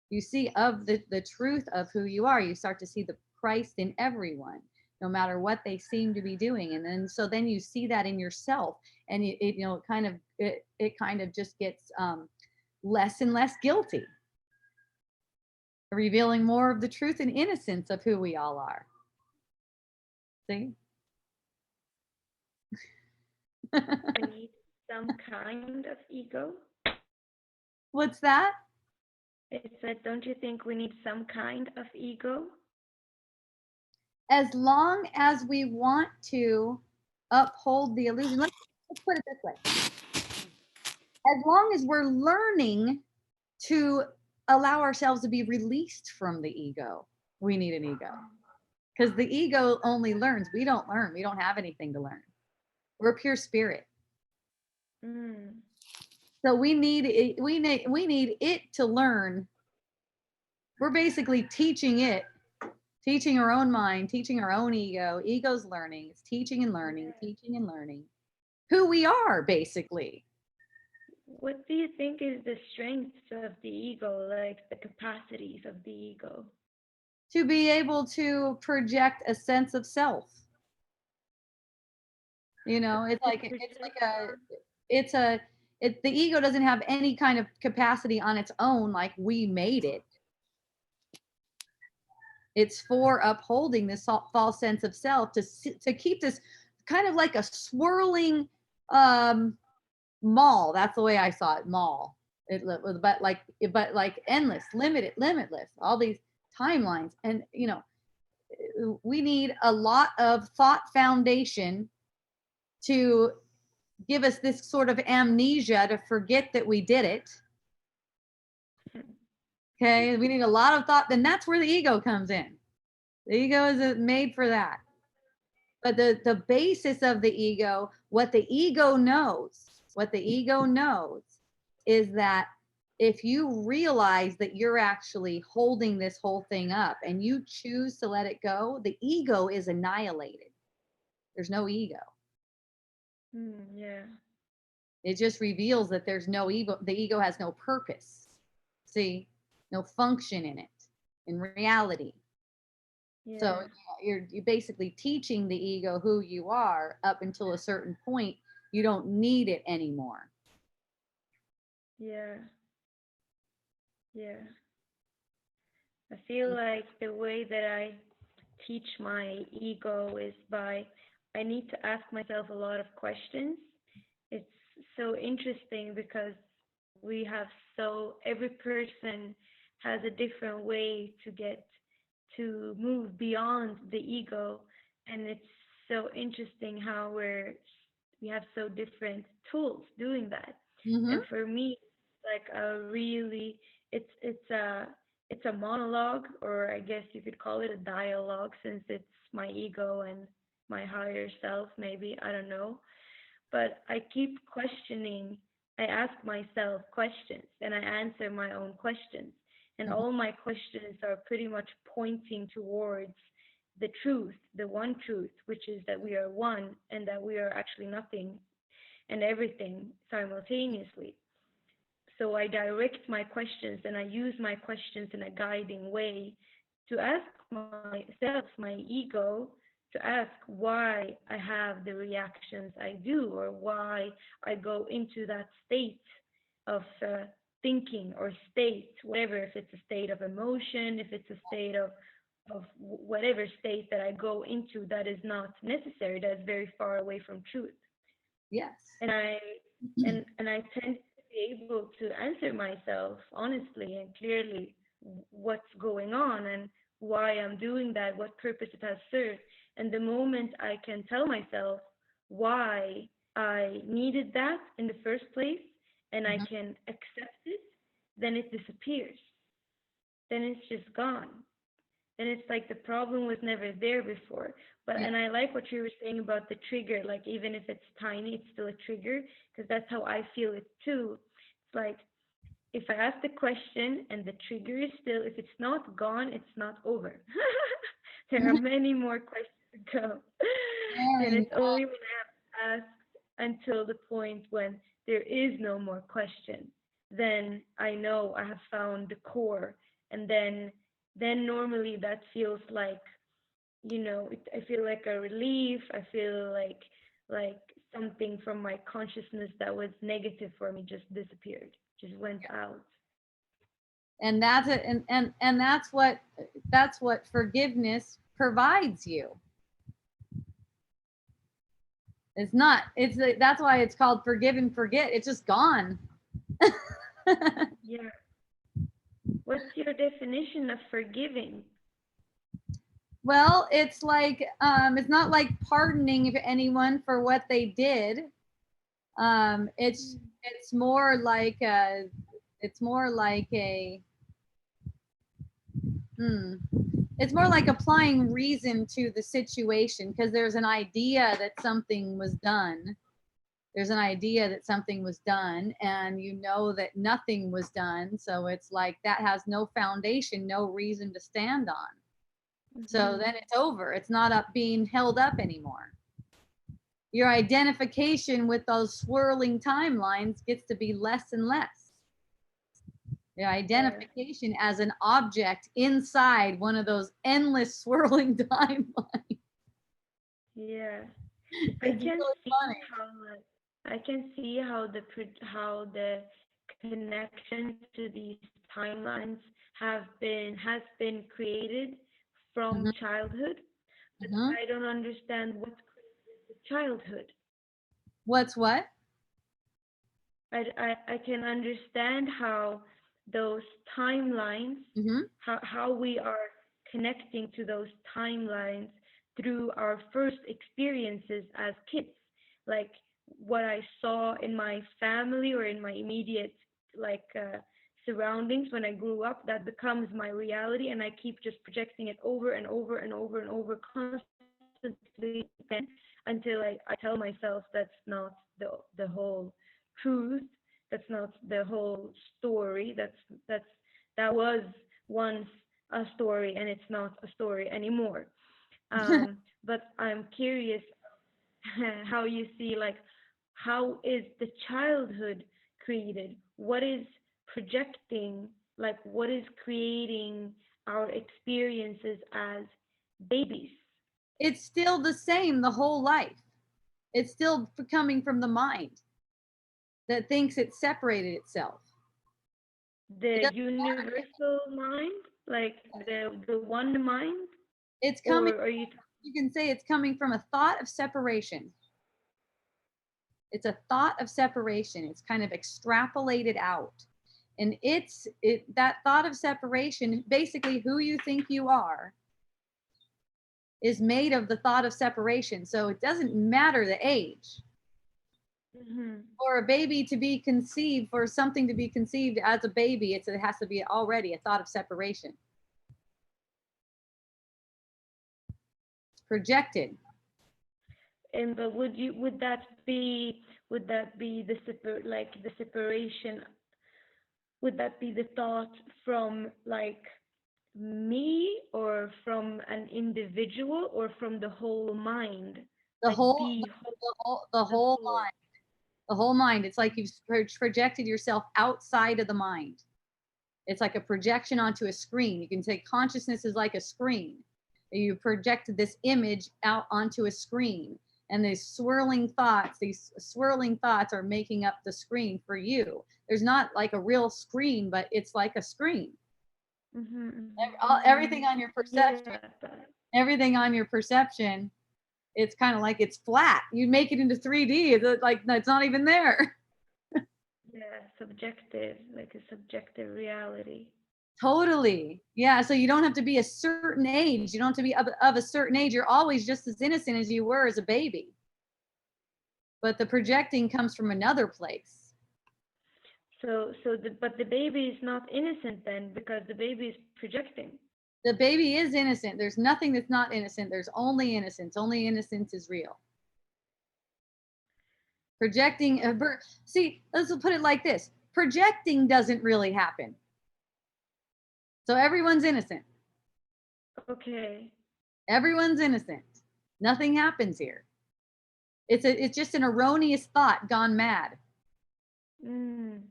You see of the truth of who you are. You start to see the Christ in everyone, no matter what they seem to be doing. And then you see that in yourself, and it kind of just gets less and less guilty, revealing more of the truth and innocence of who we all are. See? We need some kind of ego. What's that? It said, don't you think we need some kind of ego? As long as we want to uphold the illusion, let's put it this way. As long as we're learning to allow ourselves to be released from the ego, we need an ego. Because the ego only learns. We don't learn. We don't have anything to learn. We're pure spirit. So we need it to learn. We're basically teaching our own mind, teaching our own ego. Ego's learning. It's teaching and learning who we are, basically. What do you think is the strengths of the ego, like the capacities of the ego? To be able to project a sense of self. You know, it's To like it's project. like it's a the ego doesn't have any kind of capacity on its own, like we made it. It's for upholding this false sense of self, to keep this kind of like a swirling um mall. That's the way I saw it, mall. But like endless, limited, limitless, all these timelines. And you know, we need a lot of thought foundation to give us this sort of amnesia to forget that we did it. Okay, we need a lot of thought. Then that's where the ego comes in. The ego is made for that. But the basis of the ego, what the ego knows, is that if you realize that you're actually holding this whole thing up and you choose to let it go, the ego is annihilated. There's no ego. Yeah. It just reveals that there's no ego. The ego has no purpose. See, no function in it, in reality. So Yeah. you're basically teaching the ego who you are up until a certain point. You don't need it anymore. Yeah. Yeah. I feel like the way that I teach my ego is by I need to ask myself a lot of questions. It's so interesting because we have every person has a different way to get to move beyond the ego, and it's so interesting how we have so different tools doing that. Mm-hmm. And for me, like a really it's a monologue, or I guess you could call it a dialogue, since it's my ego and my higher self, maybe, I don't know. But I keep questioning. I ask myself questions and I answer my own questions. And all my questions are pretty much pointing towards the truth, the one truth, which is that we are one and that we are actually nothing and everything simultaneously. So I direct my questions and I use my questions in a guiding way to ask myself, my ego, to ask why I have the reactions I do, or why I go into that state of thinking or state, whatever, if it's a state of emotion, if it's a state of whatever state that I go into that is not necessary, that is very far away from truth. Yes. And I tend to be able to answer myself honestly and clearly what's going on and why I'm doing that, what purpose it has served. And the moment I can tell myself why I needed that in the first place, and I Mhm. can accept it, then it disappears. Then it's just gone. And it's like the problem was never there before. But Yeah. and I like what you were saying about the trigger, like even if it's tiny, it's still a trigger, because that's how I feel it too. It's like if I ask the question and the trigger is still, if it's not gone, it's not over. There are many more questions to go. And Very. it's only when I have asked until the point when there is no more question, then I know I have found the core. And then normally that feels like, I feel like a relief. I feel like something from my consciousness that was negative for me just disappeared, just went out. And that's it. And that's what forgiveness provides you. It's not. That's why it's called forgive and forget. It's just gone. Yeah. What's your definition of forgiving? Well, it's not like pardoning anyone for what they did. It's more like a hmm, it's more like applying reason to the situation, because there's an idea that something was done. There's an idea that something was done, and you know that nothing was done. So it's like that has no foundation, no reason to stand on. So Mm-hmm. then it's over. It's not up being held up anymore. Your identification with those swirling timelines gets to be less and less. Your identification as an object inside one of those endless swirling timelines. Yeah. I It's can really see funny. how I can see how the connection to these timelines has been created from Mhm, childhood, but mhm. I don't understand what created the childhood. What's what? I can understand how those timelines, Hmm. how we are connecting to those timelines through our first experiences as kids, like what I saw in my family or in my immediate like surroundings when I grew up, that becomes my reality, and I keep just projecting it over and over and over and over constantly again until I tell myself that's not the whole truth, that's not the whole story, that's that was once a story and it's not a story anymore. But I'm curious how you see, like, how is the childhood created, what is projecting, like what is creating our experiences as babies. It's still the same the whole life. It's still coming from the mind that thinks it separated itself. It The doesn't matter. universal mind, like the one mind, It's coming, or are you you can say it's coming from a thought of separation. It's a thought of separation. It's kind of extrapolated out. And that thought of separation, basically who you think you are, is made of the thought of separation. So it doesn't matter the age. Mhm. For a baby to be conceived, for something to be conceived as a baby, it has to be already a thought of separation. It's projected. And but would that be the separation, would that be the thought from like me, or from an individual, or from the whole mind, The like whole, the the the whole whole. mind, the whole mind. It's like you've projected yourself outside of the mind. It's like a projection onto a screen. You can say consciousness is like a screen. You projected this image out onto a screen, and these swirling thoughts are making up the screen for you. There's not like a real screen, but it's like a screen. Everything on your perception, Yeah, everything on your perception, it's kind of like it's flat. You make it into 3D. It's like it's not even there. yeah, subjective, like a subjective reality. Totally. Yeah. So you don't have to be a certain age. You don't have to be of a certain age. You're always just as innocent as you were as a baby. But the projecting comes from another place. But the baby is not innocent then, because the baby is projecting. The baby is innocent. There's nothing that's not innocent. There's only innocence. Only innocence is real. Projecting, see, let's put it like this: projecting doesn't really happen. So everyone's innocent. Okay. Everyone's innocent. Nothing happens here. It's just an erroneous thought gone mad. Mm.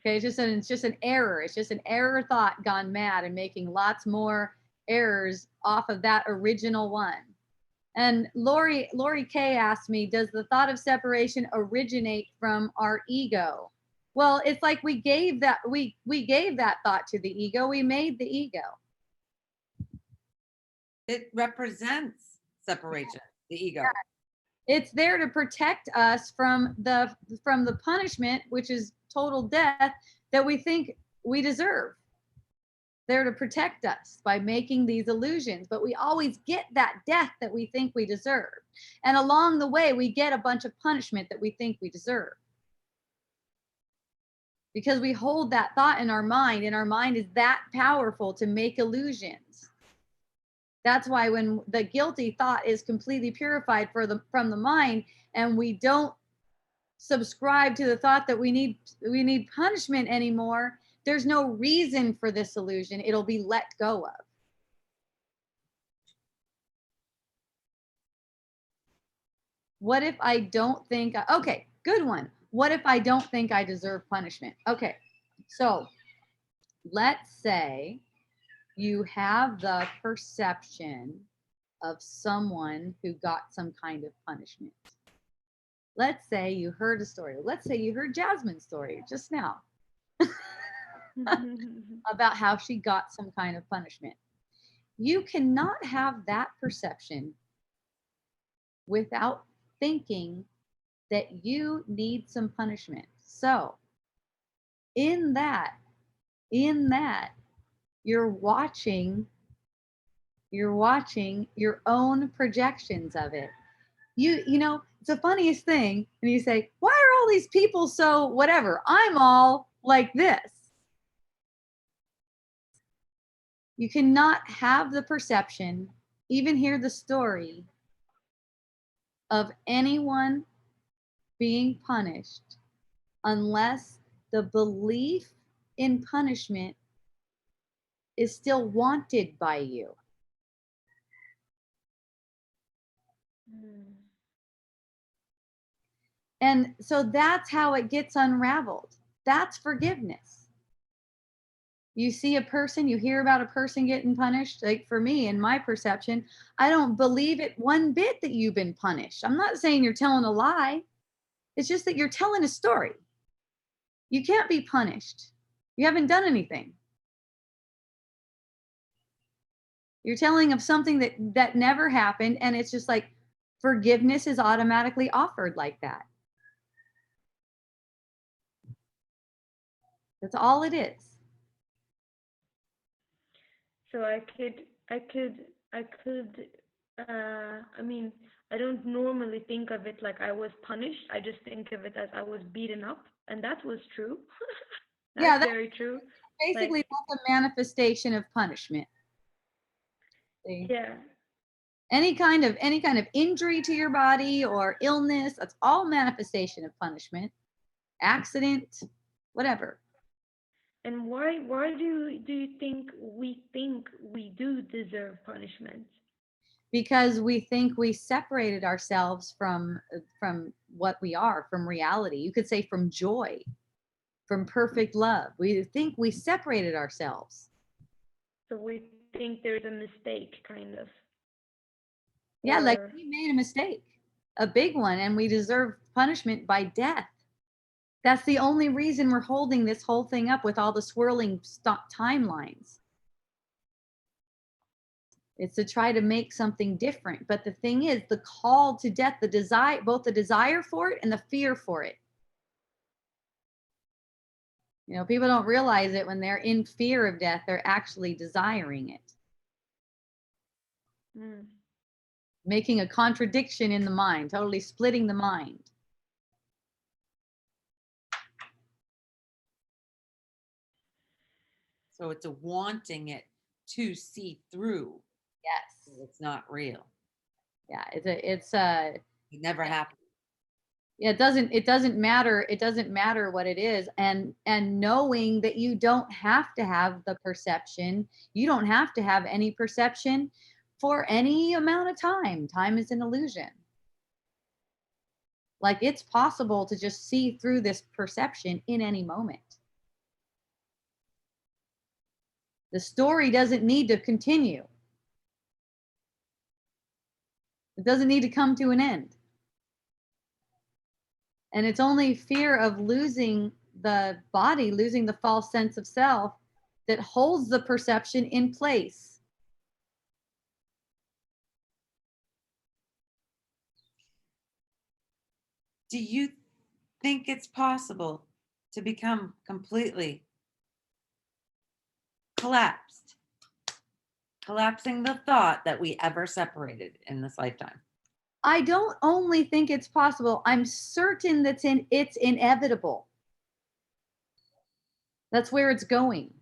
Okay, it's just an error. It's just an error thought gone mad and making lots more errors off of that original one. And Lori K asked me, does the thought of separation originate from our ego? Well, it's like we gave that thought to the ego. We made the ego. It represents separation, the ego. It's there to protect us from the punishment, which is total death, that we think we deserve. There to protect us by making these illusions, but we always get that death that we think we deserve, and along the way we get a bunch of punishment that we think we deserve, because we hold that thought in our mind, and our mind is that powerful to make illusions. That's why when the guilty thought is completely purified from the mind, and we don't subscribe to the thought that we need punishment anymore, there's no reason for this illusion. It'll be let go of. What if I don't think, okay, good one. What if I don't think I deserve punishment? Okay, so let's say you have the perception of someone who got some kind of punishment. Let's say you heard a story. Let's say you heard Jasmine's story just now about how she got some kind of punishment. You cannot have that perception without thinking that you need some punishment. So, in that, you're watching your own projections of it. You know, it's the funniest thing. And you say, why are all these people so whatever? I'm all like this. You cannot have the perception, even hear the story of anyone being punished unless the belief in punishment is still wanted by you. And so that's how it gets unraveled. That's forgiveness. You see a person, you hear about a person getting punished. Like for me, in my perception, I don't believe it one bit that you've been punished. I'm not saying you're telling a lie. It's just that you're telling a story. You can't be punished. You haven't done anything. You're telling of something that never happened, and it's just like forgiveness is automatically offered like that. That's all it is. So I mean, I don't normally think of it like I was punished. I just think of it as I was beaten up, and that was true. Yeah, That's very true. basically Like, that's a manifestation of punishment. See? yeah. Any kind of injury to your body or illness, that's all manifestation of punishment. Accident, whatever. And why do you think we do deserve punishment? Because we think we separated ourselves from what we are, from reality. You could say from joy, from perfect love. We think we separated ourselves. So we think there's a mistake, kind of. Yeah, like Or we made a mistake, a big one, and we deserve punishment by death. That's the only reason we're holding this whole thing up with all the swirling timelines. It's to try to make something different. But the thing is, the call to death, the desire, both the desire for it and the fear for it. You know, people don't realize it when they're in fear of death, they're actually desiring it. Making a contradiction in the mind, totally splitting the mind. So it's a wanting it to see through. Yes. It's not real. Yeah, It never happened. yeah, it doesn't matter what it is, and knowing that you don't have to have the perception, you don't have to have any perception for any amount of time. Time is an illusion. Like it's possible to just see through this perception in any moment. The story doesn't need to continue. It doesn't need to come to an end. And it's only fear of losing the body, losing the false sense of self, that holds the perception in place. Do you think it's possible to become completely collapsed? Collapsing the thought that we ever separated in this lifetime. I don't only think it's possible, I'm certain it's inevitable. That's where it's going.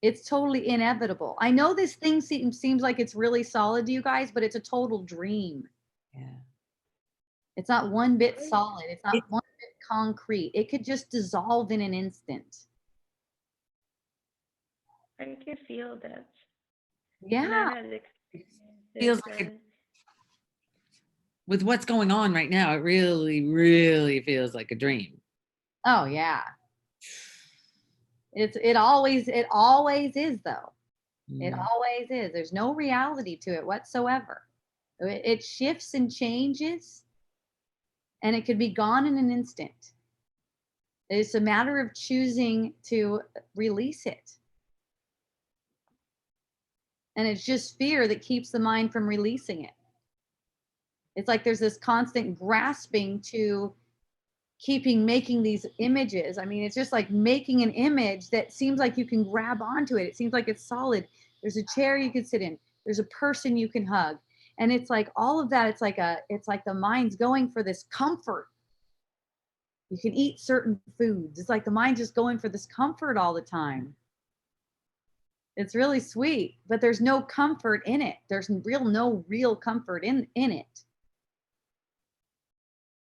It's totally inevitable. I know this thing seems like it's really solid to you guys, but it's a total dream. Yeah. It's not one bit solid. It's not one bit concrete. It could just dissolve in an instant. I can feel that. And I Yeah. had It feels experiences like with what's going on right now, it really, really feels like a dream. Oh yeah. It always is though. It Mm. always is. There's no reality to it whatsoever. It shifts and changes, and it could be gone in an instant. It's a matter of choosing to release it. And it's just fear that keeps the mind from releasing it. It's like there's this constant grasping to keeping making these images. I mean, it's just like making an image that seems like you can grab onto it. It seems like it's solid. There's a chair you can sit in. There's a person you can hug. And it's like all of that. It's like the mind's going for this comfort. You can eat certain foods. It's like the mind just going for this comfort all the time. It's really sweet, but there's no comfort in it. There's no real comfort in it.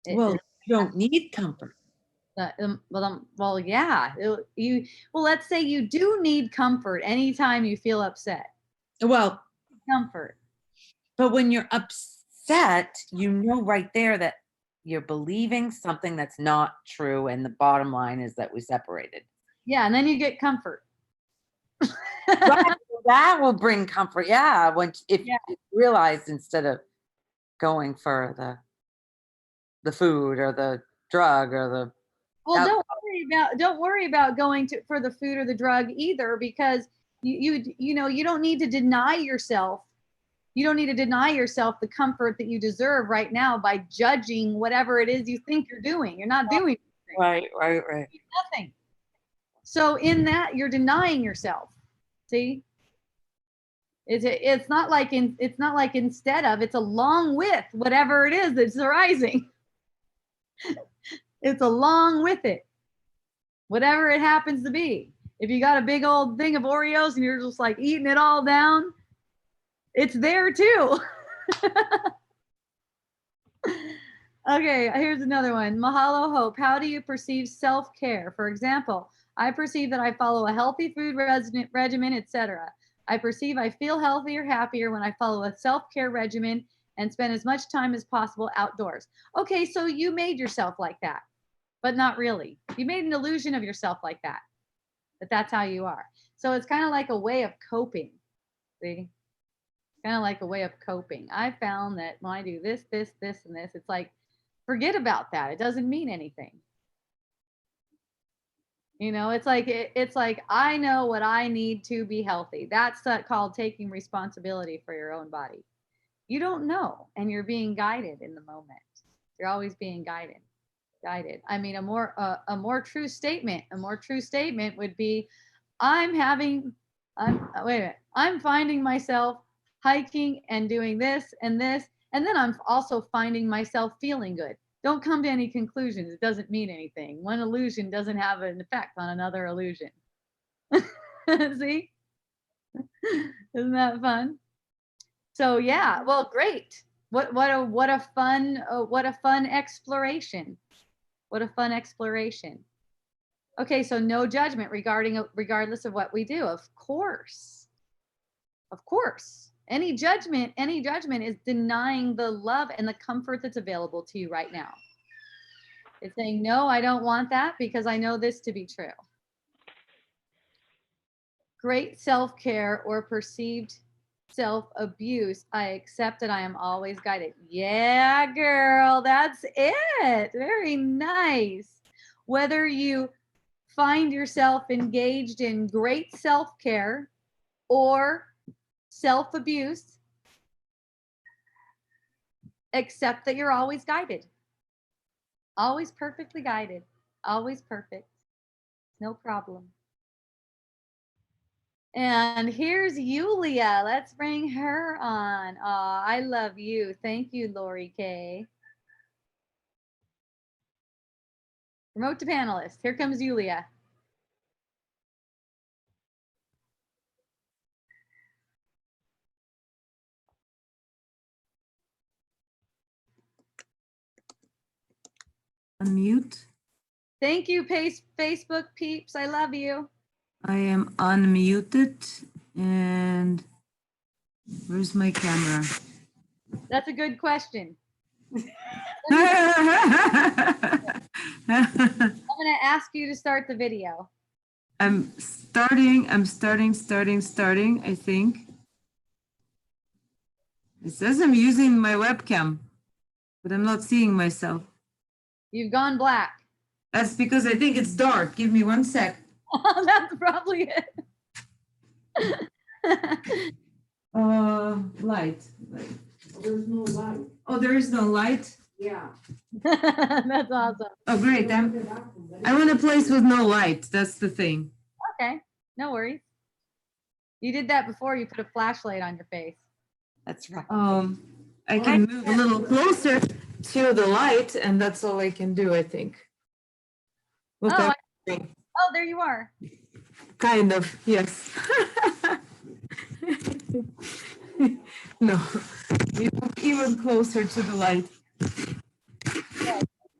Well, you don't need comfort. Well, yeah. Let's say you do need comfort anytime you feel upset. Well, Comfort. but when you're upset, you know right there that you're believing something that's not true. And the bottom line is that we separated. Yeah, and then you get comfort. Right, that will bring comfort. Yeah. If Yeah. you realize instead of going for the food or the drug or the Well, Out- don't worry about going for the food or the drug either, because you don't need to deny yourself. You don't need to deny yourself the comfort that you deserve right now by judging whatever it is you think you're doing. You're not doing right. nothing. So in that, you're denying yourself. See? It's not like instead of, it's along with whatever it is that's arising. It's along with it. Whatever it happens to be. If you got a big old thing of Oreos and you're just like eating it all down, it's there too. Okay, here's another one. Mahalo Hope. How do you perceive self-care? For example, I perceive that I follow a healthy food regimen, etc. I perceive I feel healthier, happier when I follow a self-care regimen and spend as much time as possible outdoors. Okay, so you made yourself like that, but not really. You made an illusion of yourself like that, but that's how you are. So it's kind of like a way of coping. See? Kind of like a way of coping. I found that when I do this, this, this, and this, it's like, forget about that. It doesn't mean anything. It's like I know what I need to be healthy. That's called taking responsibility for your own body. You don't know, and you're being guided in the moment. You're always being guided. I mean, a more true statement would be, I'm finding myself hiking and doing this, and then I'm also finding myself feeling good. Don't come to any conclusions. It doesn't mean anything. One illusion doesn't have an effect on another illusion. See? Isn't that fun? So yeah, well, great. What a fun exploration. What a fun exploration. Okay, so no judgment regardless of what we do. Of course. Of course. Any judgment is denying the love and the comfort that's available to you right now. It's saying, no, I don't want that because I know this to be true. Great self-care or perceived self-abuse. I accept that I am always guided. Yeah, girl, that's it. Very nice. Whether you find yourself engaged in great self-care or self-abuse, accept that you're always guided. Always perfectly guided. Always perfect. No problem. And here's Yulia. Let's bring her on. Oh, I love you. Thank you, Lori K. Promote to panelist. Here comes Yulia. Unmute. Thank you, Facebook peeps. I love you. I am unmuted. And where's my camera? That's a good question. I'm gonna ask you to start the video. I'm starting, I think. It says I'm using my webcam, but I'm not seeing myself. You've gone black. That's because I think it's dark. Give me 1 sec. That's probably it. Light. There's no light. Oh, there is no light? Yeah. That's awesome. Oh, great. I'm in a place with no light. That's the thing. Okay, no worries. You did that before you put a flashlight on your face. That's right. I can move a little closer to the light, and that's all I can do, I think. Look, Oh, I'm Oh, there you are. kind of, yes. No, even closer to the light.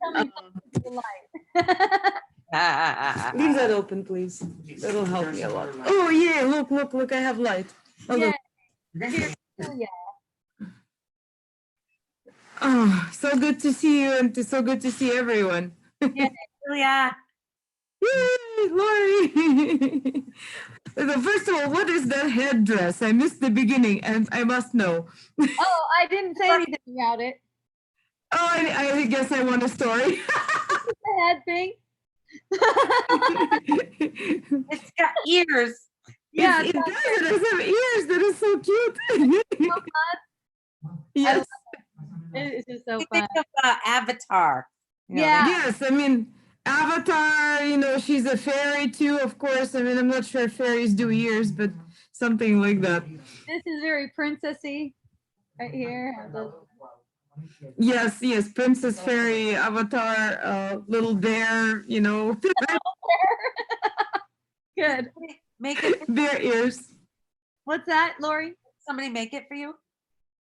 Coming to the light. Leave that open, please. That'll help me a lot. Oh, yeah, look, I have light. Oh, Yeah. look. Here, yeah. Oh, so good to see you and so good to see everyone. Julia. Yay, Lori. First of all, what is that headdress? I missed the beginning and I must know. Oh, I didn't say anything about it. Oh, I guess I want a story. The head thing. It's got ears. Yeah, it does. It does have ears. That is so cute. Yes. it's just so You fun. think of Avatar. You know, Yeah. Yes, I mean, Avatar, she's a fairy too, of course. I mean, I'm not sure if fairies do ears, but something like that. This is very princessy right here. Yes, Princess Fairy, Avatar, Little Bear, Good. Make it. bear ears. What's that, Lori? Somebody make it for you.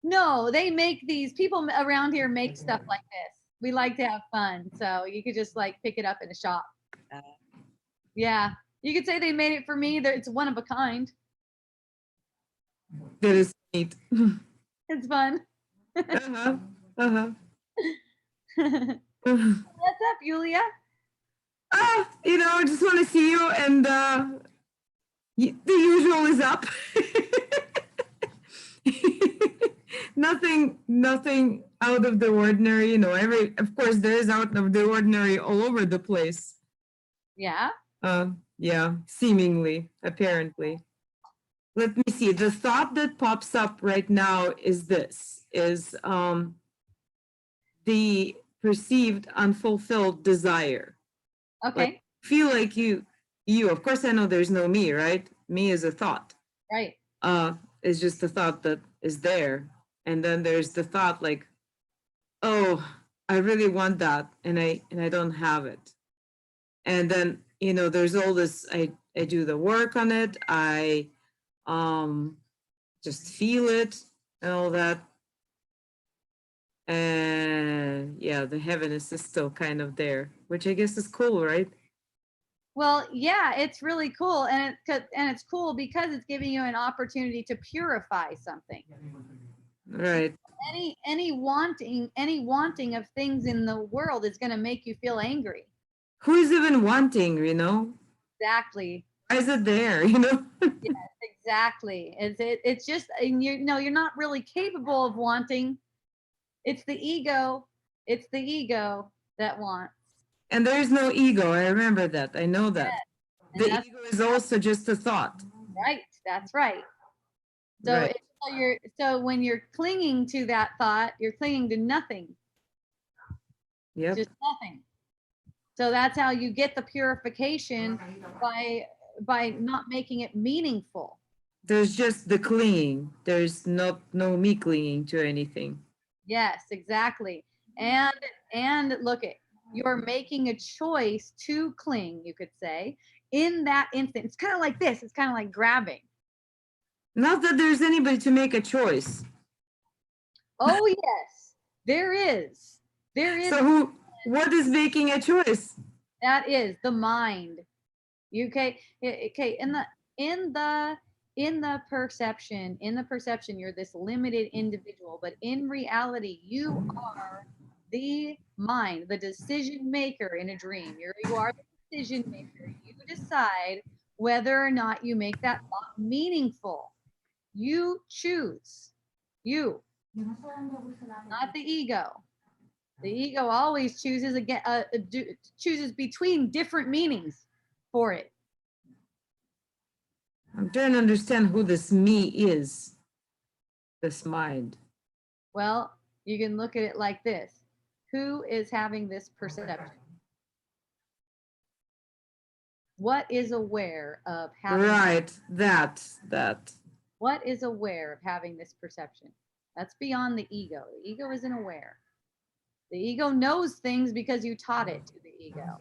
No, they make these people around here make stuff like this. We like to have fun, so you could just like pick it up in a shop. Yeah, you could say they made it for me. It's one of a kind. That is neat. It's fun. Uh-huh. Uh-huh. What's up, Julia? I just want to see you, and the usual is up. Nothing out of the ordinary. Of course, there is out of the ordinary all over the place. Yeah. Yeah, seemingly, apparently. Let me see. The thought that pops up right now is the perceived unfulfilled desire. Okay. Like, feel like you, of course, I know there's no me, right? Me is a thought. Right. It's just a thought that is there. And then there's the thought like, oh, I really want that, and I don't have it. And then, there's all this, I do the work on it, I just feel it and all that. And yeah, the heaviness is still kind of there, which I guess is cool, right? Well, yeah, it's really cool, and it's cool because it's giving you an opportunity to purify something. Right. Any wanting of things in the world is going to make you feel angry. Who is even wanting, Exactly. Why is it there, Yes, exactly. It's just, and you're not really capable of wanting. It's the ego that wants. And there is no ego. I remember that. I know that. And The ego is also just a thought. Right. That's right. So Right. So when you're clinging to that thought, you're clinging to nothing. Yep. Just nothing. So that's how you get the purification by not making it meaningful. There's just the clinging. There's no me clinging to anything. Yes, exactly. And look at, you're making a choice to cling, you could say, in that instant. It's kind of like this. It's kind of like grabbing. Not that there's anybody to make a choice. Oh yes, there is. There is. So what is making a choice? That is the mind. Okay. In in the perception, you're this limited individual, but in reality, you are the mind, the decision maker in a dream. You are the decision maker. You decide whether or not you make that thought meaningful. You choose. You, not the ego. The ego always chooses again, chooses between different meanings for it. I'm trying to understand who this me is, this mind. Well, you can look at it like this. Who is having this perception? What is aware of having? Right, that. What is aware of having this perception? That's beyond the ego. The ego isn't aware. The ego knows things because you taught it to the ego.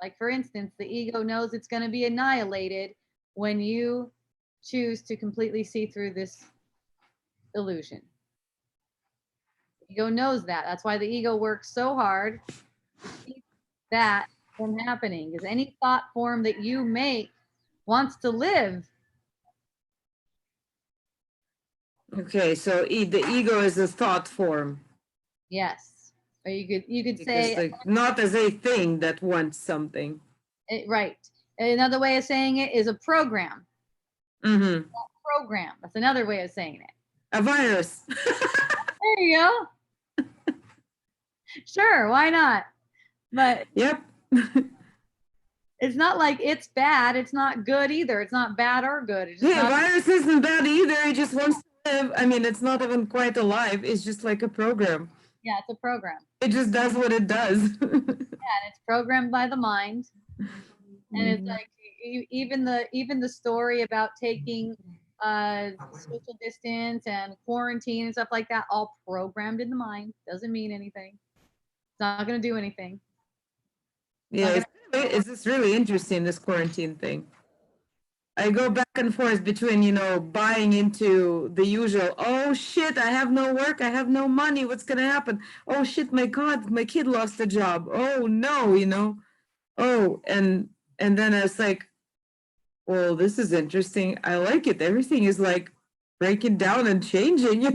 Like, for instance, the ego knows it's going to be annihilated when you choose to completely see through this illusion. The ego knows that. That's why the ego works so hard to keep that from happening, because any thought form that you make wants to live. Okay, so the ego is a thought form. Yes. Or you could Because, say, like, not as a thing that wants something. right. Another way of saying it is a program. Mm-hmm. Program. That's another way of saying it. A virus. There you go. Sure, why not? But Yep. it's not like it's bad. It's not good either. It's not bad or good. It's just Yeah, not, virus isn't bad either. It just wants to live. I mean, it's not even quite alive. It's just like a program. yeah, it's a program. It just does what it does. Yeah, and it's programmed by the mind. And it's like even the story about taking social distance and quarantine and stuff like that, all programmed in the mind. Doesn't mean anything. It's not going to do anything. Yeah, it's just really interesting, this quarantine thing. I go back and forth between, buying into the usual, oh shit, I have no work, I have no money, what's gonna happen? Oh shit, my God, my kid lost a job. Oh no, Oh, and then I was like, well, this is interesting. I like it. Everything is like breaking down and changing, It's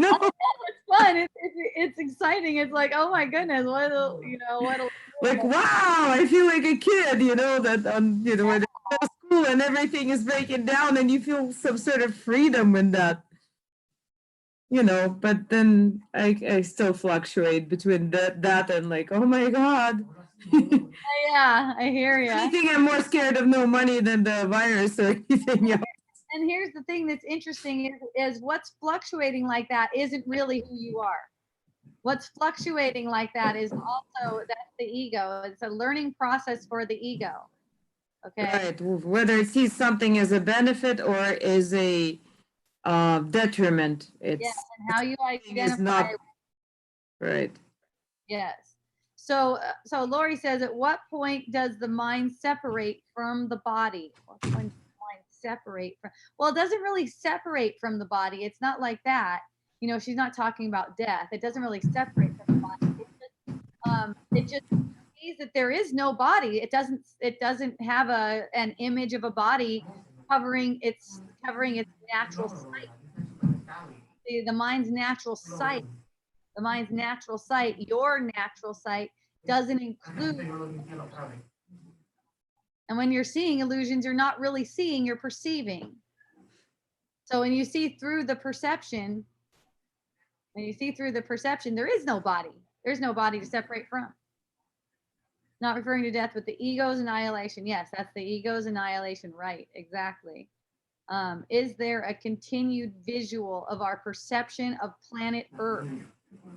fun. It's exciting. It's like, oh my goodness, what'll like, wow, I feel like a kid, that when they go to school and everything is breaking down and you feel some sort of freedom in that. But then I still fluctuate between that and like, oh my God. yeah, I hear you. I think I'm more scared of no money than the virus or anything else. And here's the thing that's interesting is what's fluctuating like that isn't really who you are. What's fluctuating like that is also that's the ego. It's a learning process for the ego. Okay. Right. Whether it sees something as a benefit or as a detriment. It's and how you identify. not right. Yes. So Lori says, at what point does the mind separate from the body? What point does the mind separate from? Well, it doesn't really separate from the body. It's not like that. She's not talking about death. It doesn't really separate from the body. It just sees that there is no body. It doesn't have an image of a body covering its natural sight. The mind's natural sight. The mind's natural sight, your natural sight, doesn't include. And when you're seeing illusions, you're not really seeing, you're perceiving. So when you see through the perception, there is no body. There's no body to separate from. Not referring to death, but the ego's annihilation. Yes, that's the ego's annihilation. Right, exactly. Is there a continued visual of our perception of planet Earth?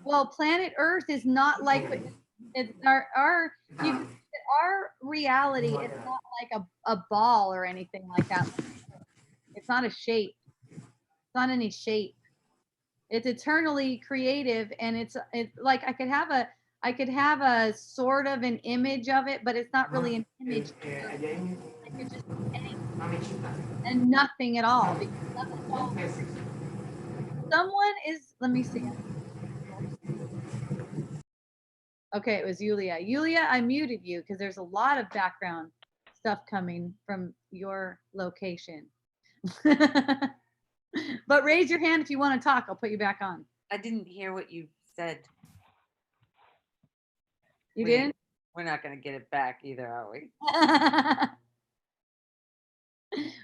Well, planet Earth is not like it's our reality is not like a ball or anything like that. It's not a shape. It's not any shape. It's eternally creative, and it's like I could have a sort of an image of it, but it's not really an image. It's just and nothing at all. Someone is. Let me see. Okay, it was Yulia. Yulia, I muted you because there's a lot of background stuff coming from your location. But raise your hand if you want to talk. I'll put you back on. I didn't hear what you said. You We- didn't? We're not going to get it back either, are we?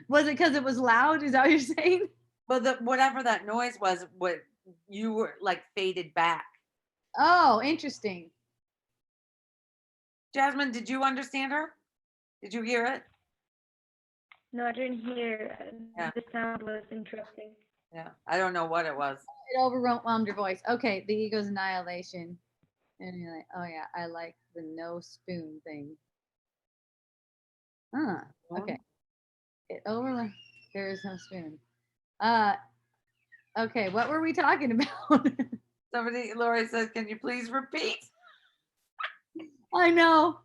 Was it because it was loud? Is that what you're saying? Well, whatever that noise was, what you were like faded back. Oh, interesting. Jasmine, did you understand her? Did you hear it? No, I didn't hear. Yeah. The sound was interrupting. Yeah, I don't know what it was. It overwhelmed your voice. Okay, the ego's annihilation. And you're like, oh yeah, I like the no spoon thing. Okay. It overwhelmed. There is no spoon. Okay, what were we talking about? Somebody, Lori says, can you please repeat? I know.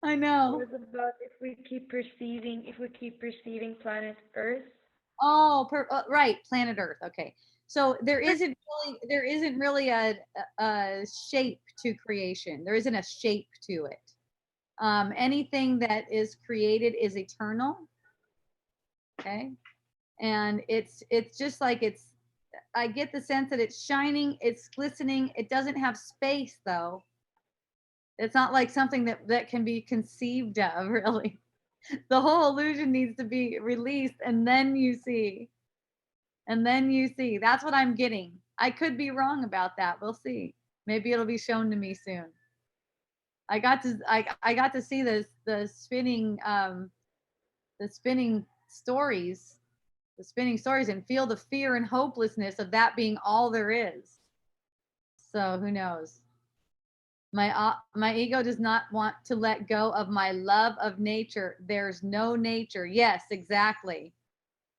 It was about if we keep perceiving planet Earth. Oh, right, planet Earth. Okay, so there isn't really a shape to creation. There isn't a shape to it. Anything that is created is eternal. Okay, and it's just like I get the sense that it's shining, it's glistening. It doesn't have space though. It's not like something that can be conceived of, really. The whole illusion needs to be released, and then you see. And then you see. That's what I'm getting. I could be wrong about that. We'll see. Maybe it'll be shown to me soon. I got to see the spinning stories, and feel the fear and hopelessness of that being all there is. So who knows? My ego does not want to let go of my love of nature. There's no nature. Yes, exactly.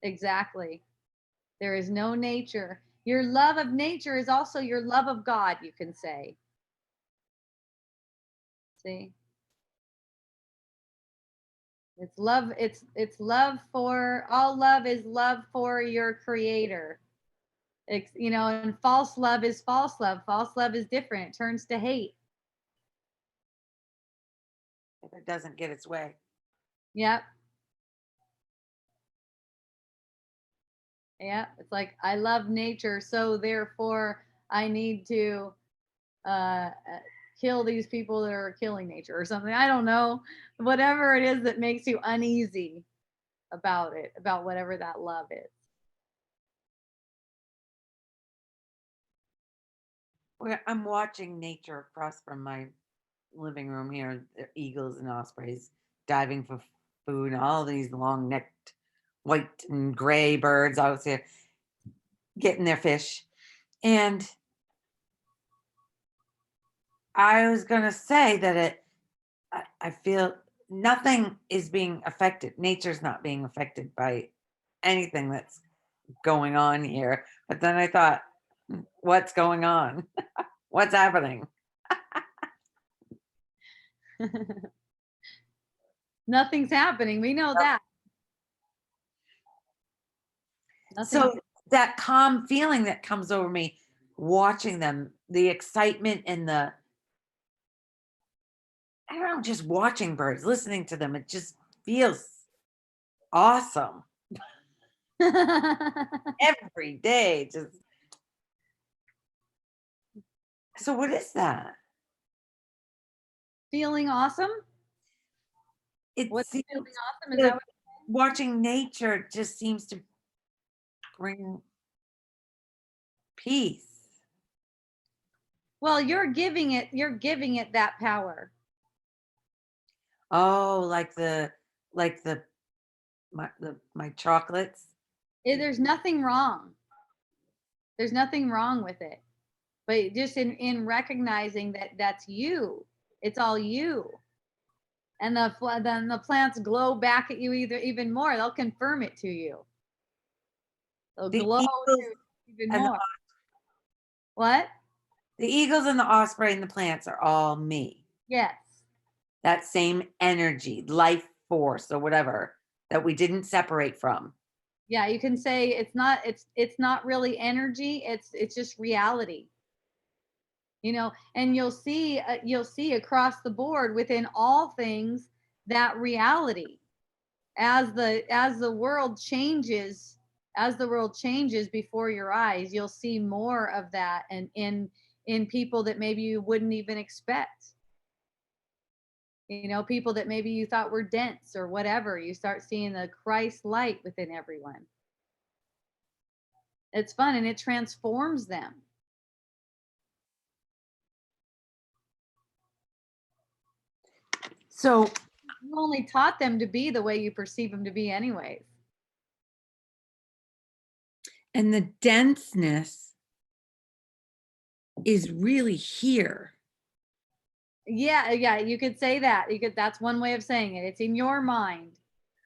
Exactly. There is no nature. Your love of nature is also your love of God, you can say. See? It's love, it's love for all love is love for your creator. It's, and false love is false love. False love is different. It turns to hate. If it doesn't get its way. Yep. Yeah, it's like I love nature, so therefore I need to kill these people that are killing nature or something. I don't know. Whatever it is that makes you uneasy about it, about whatever that love is. I'm watching nature across from my living room here. The eagles and ospreys diving for food, and all these long-necked white and gray birds out there getting their fish. And I was going to say that I feel nothing is being affected. Nature's not being affected by anything that's going on here. But then I thought, what's going on? What's happening? Nothing's happening. We know that. So that calm feeling that comes over me watching them, the excitement and I don't know, just watching birds, listening to them, it just feels awesome. Every day, just. So what is that? Feeling awesome? What's feeling awesome? Is that watching nature just seems to bring peace. Well, you're giving it that power. Oh, my chocolates. There's nothing wrong. There's nothing wrong with it. But just in recognizing that that's you, it's all you. And then the plants glow back at you even more. They'll confirm it to you. They'll glow even more. What? The eagles and the osprey and the plants are all me. Yes. That same energy, life force or whatever that we didn't separate from. Yeah, you can say it's not really energy, it's just reality. And you'll see across the board within all things that reality as the world changes as the world changes before your eyes, you'll see more of that, and in people that maybe you wouldn't even expect. You know, people that maybe you thought were dense or whatever, you start seeing the Christ light within everyone. It's fun and it transforms them. So, You only taught them to be the way you perceive them to be, anyways. and the denseness is really here. Yeah, you could say that. That's one way of saying it. It's in your mind.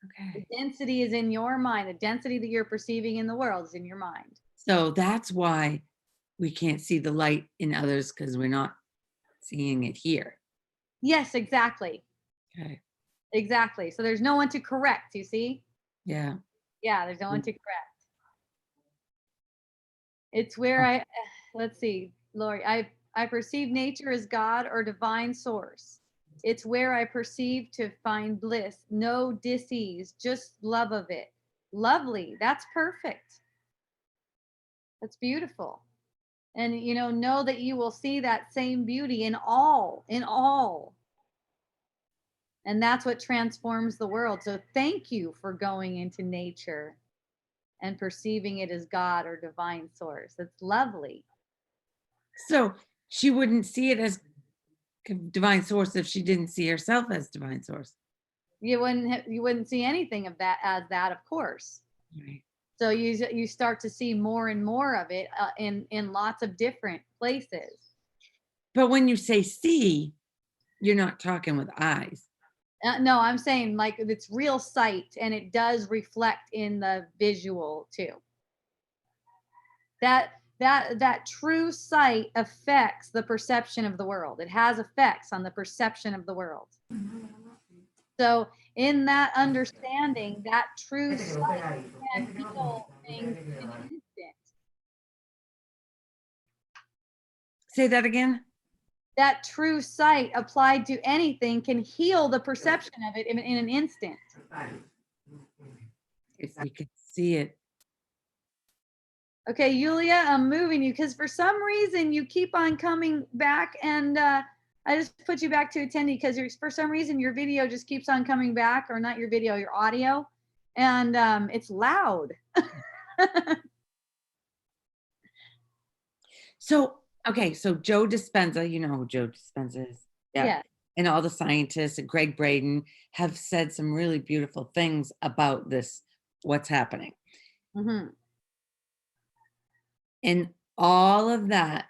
The Okay. density is in your mind. The density that you're perceiving in the world is in your mind. So that's why we can't see the light in others, because we're not seeing it here. Yes, exactly. Okay. Exactly. So there's no one to correct, you see? Yeah. Yeah, there's no one to correct. It's where I let's see, Lori, I perceive nature as God or divine source. It's where I perceive to find bliss, no dis-ease, just love of it. Lovely. That's perfect. That's beautiful. And know that you will see that same beauty in all, in all. And that's what transforms the world. So thank you for going into nature and perceiving it as God or divine source. It's lovely. So she wouldn't see it as divine source if she didn't see herself as divine source. You wouldn't see anything of that as that, of course. Right. So you start to see more and more of it in lots of different places. But when you say see, you're not talking with eyes. No, I'm saying like it's real sight, and it does reflect in the visual too. That true sight affects the perception of the world. It has effects on the perception of the world. So in that understanding, that true sight can heal things in an instant. Say that again. That true sight applied to anything can heal the perception of it in an instant. If you could see it. Okay, Yulia, I'm moving you because for some reason you keep on coming back, and I just put you back to attendee because for some reason your video just keeps on coming back, or not your video, your audio, and it's loud. So, okay, so Joe Dispenza, you know who Joe Dispenza is. Yeah. And all the scientists and Greg Braden have said some really beautiful things about this, what's happening. Mm-hmm. And all of that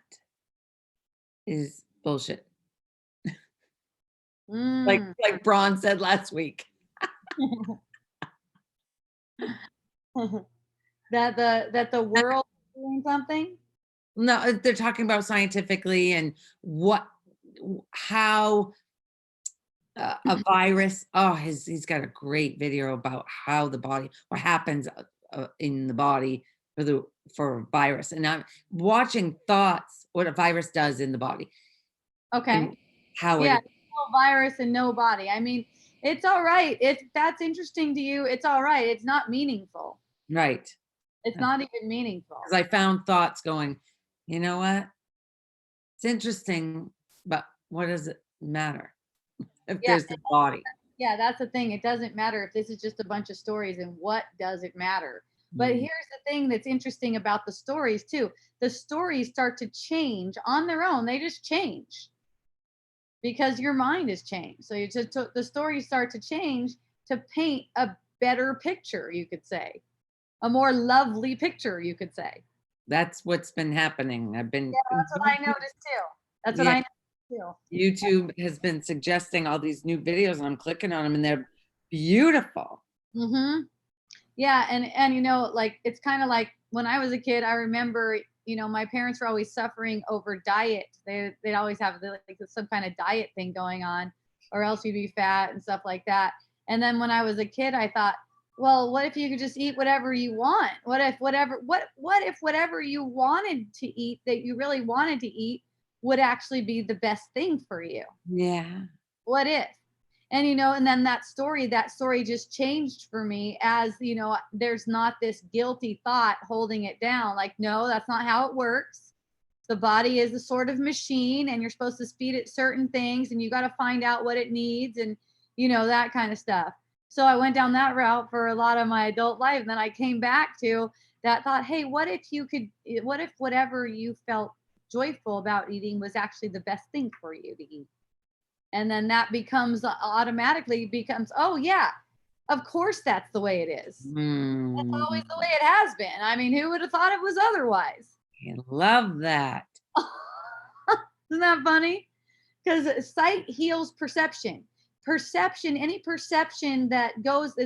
is bullshit. Like Braun said last week. that the world is doing something. No, they're talking about scientifically and how a virus. Oh, he's got a great video about how the body, what happens in the body for a virus, and I'm watching thoughts, what a virus does in the body. Okay. How yeah, it no virus and no body. I mean, it's all right. If that's interesting to you, it's all right. It's not meaningful. right. It's not even meaningful. Because I found thoughts going, you know what? It's interesting, but what does it matter if there's the body? Yeah, that's the thing. It doesn't matter if this is just a bunch of stories, and what does it matter? But here's the thing that's interesting about the stories too. The stories start to change on their own. They just change because your mind has changed. So the stories start to change to paint a better picture, you could say. A more lovely picture, you could say. That's what's been happening. Yeah, that's what I noticed too. That's what I noticed too. YouTube has been suggesting all these new videos, and I'm clicking on them, and they're beautiful. Mm-hmm. Yeah, and like it's kind of like when I was a kid, I remember, my parents were always suffering over diet. They'd always have like some kind of diet thing going on, or else you'd be fat and stuff like that. And then when I was a kid, I thought, well, what if you could just eat whatever you want? What if whatever you wanted to eat, that you really wanted to eat, would actually be the best thing for you? Yeah. What if? And, and then that story just changed for me as, there's not this guilty thought holding it down. Like, no, that's not how it works. The body is a sort of machine and you're supposed to feed it certain things and you got to find out what it needs and, that kind of stuff. So I went down that route for a lot of my adult life. And then I came back to that thought, hey, what if whatever you felt joyful about eating was actually the best thing for you to eat? And then that automatically becomes, oh yeah, of course that's the way it is. That's always the way it has been. I mean, who would have thought it was otherwise? I love that. Isn't that funny? Because sight heals perception. Any perception that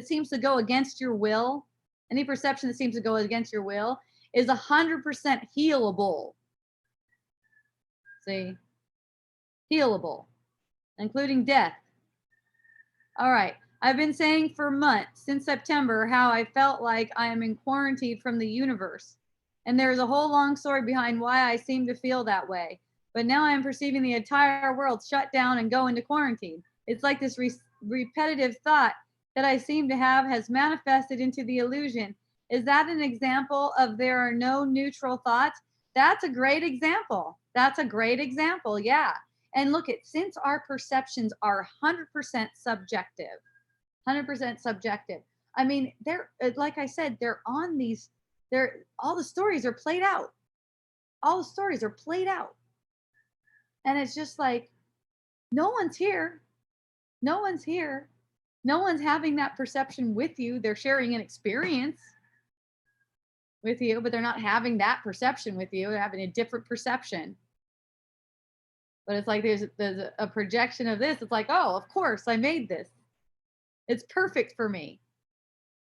seems to go against your will, is 100% healable. See? Healable, including death. All right. I've been saying for months, since September, how I felt like I am in quarantine from the universe. And there's a whole long story behind why I seem to feel that way. But now I am perceiving the entire world shut down and go into quarantine. It's like this repetitive thought that I seem to have has manifested into the illusion. Is that an example of there are no neutral thoughts? That's a great example. Yeah. And look, since our perceptions are 100% subjective, I mean, like I said, all the stories are played out. And it's just like, no one's here. No one's having that perception with you. They're sharing an experience with you, but they're not having that perception with you. They're having a different perception. But it's like there's a projection of this. It's like, oh, of course, I made this. It's perfect for me.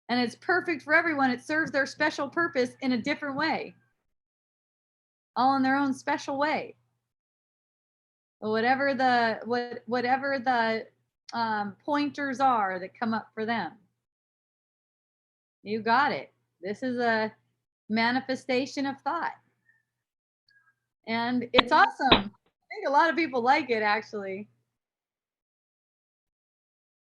And it's perfect for everyone. It serves their special purpose in a different way. All in their own special way. Whatever the pointers are that come up for them. You got it. This is a manifestation of thought. And it's awesome. I think a lot of people like it, actually.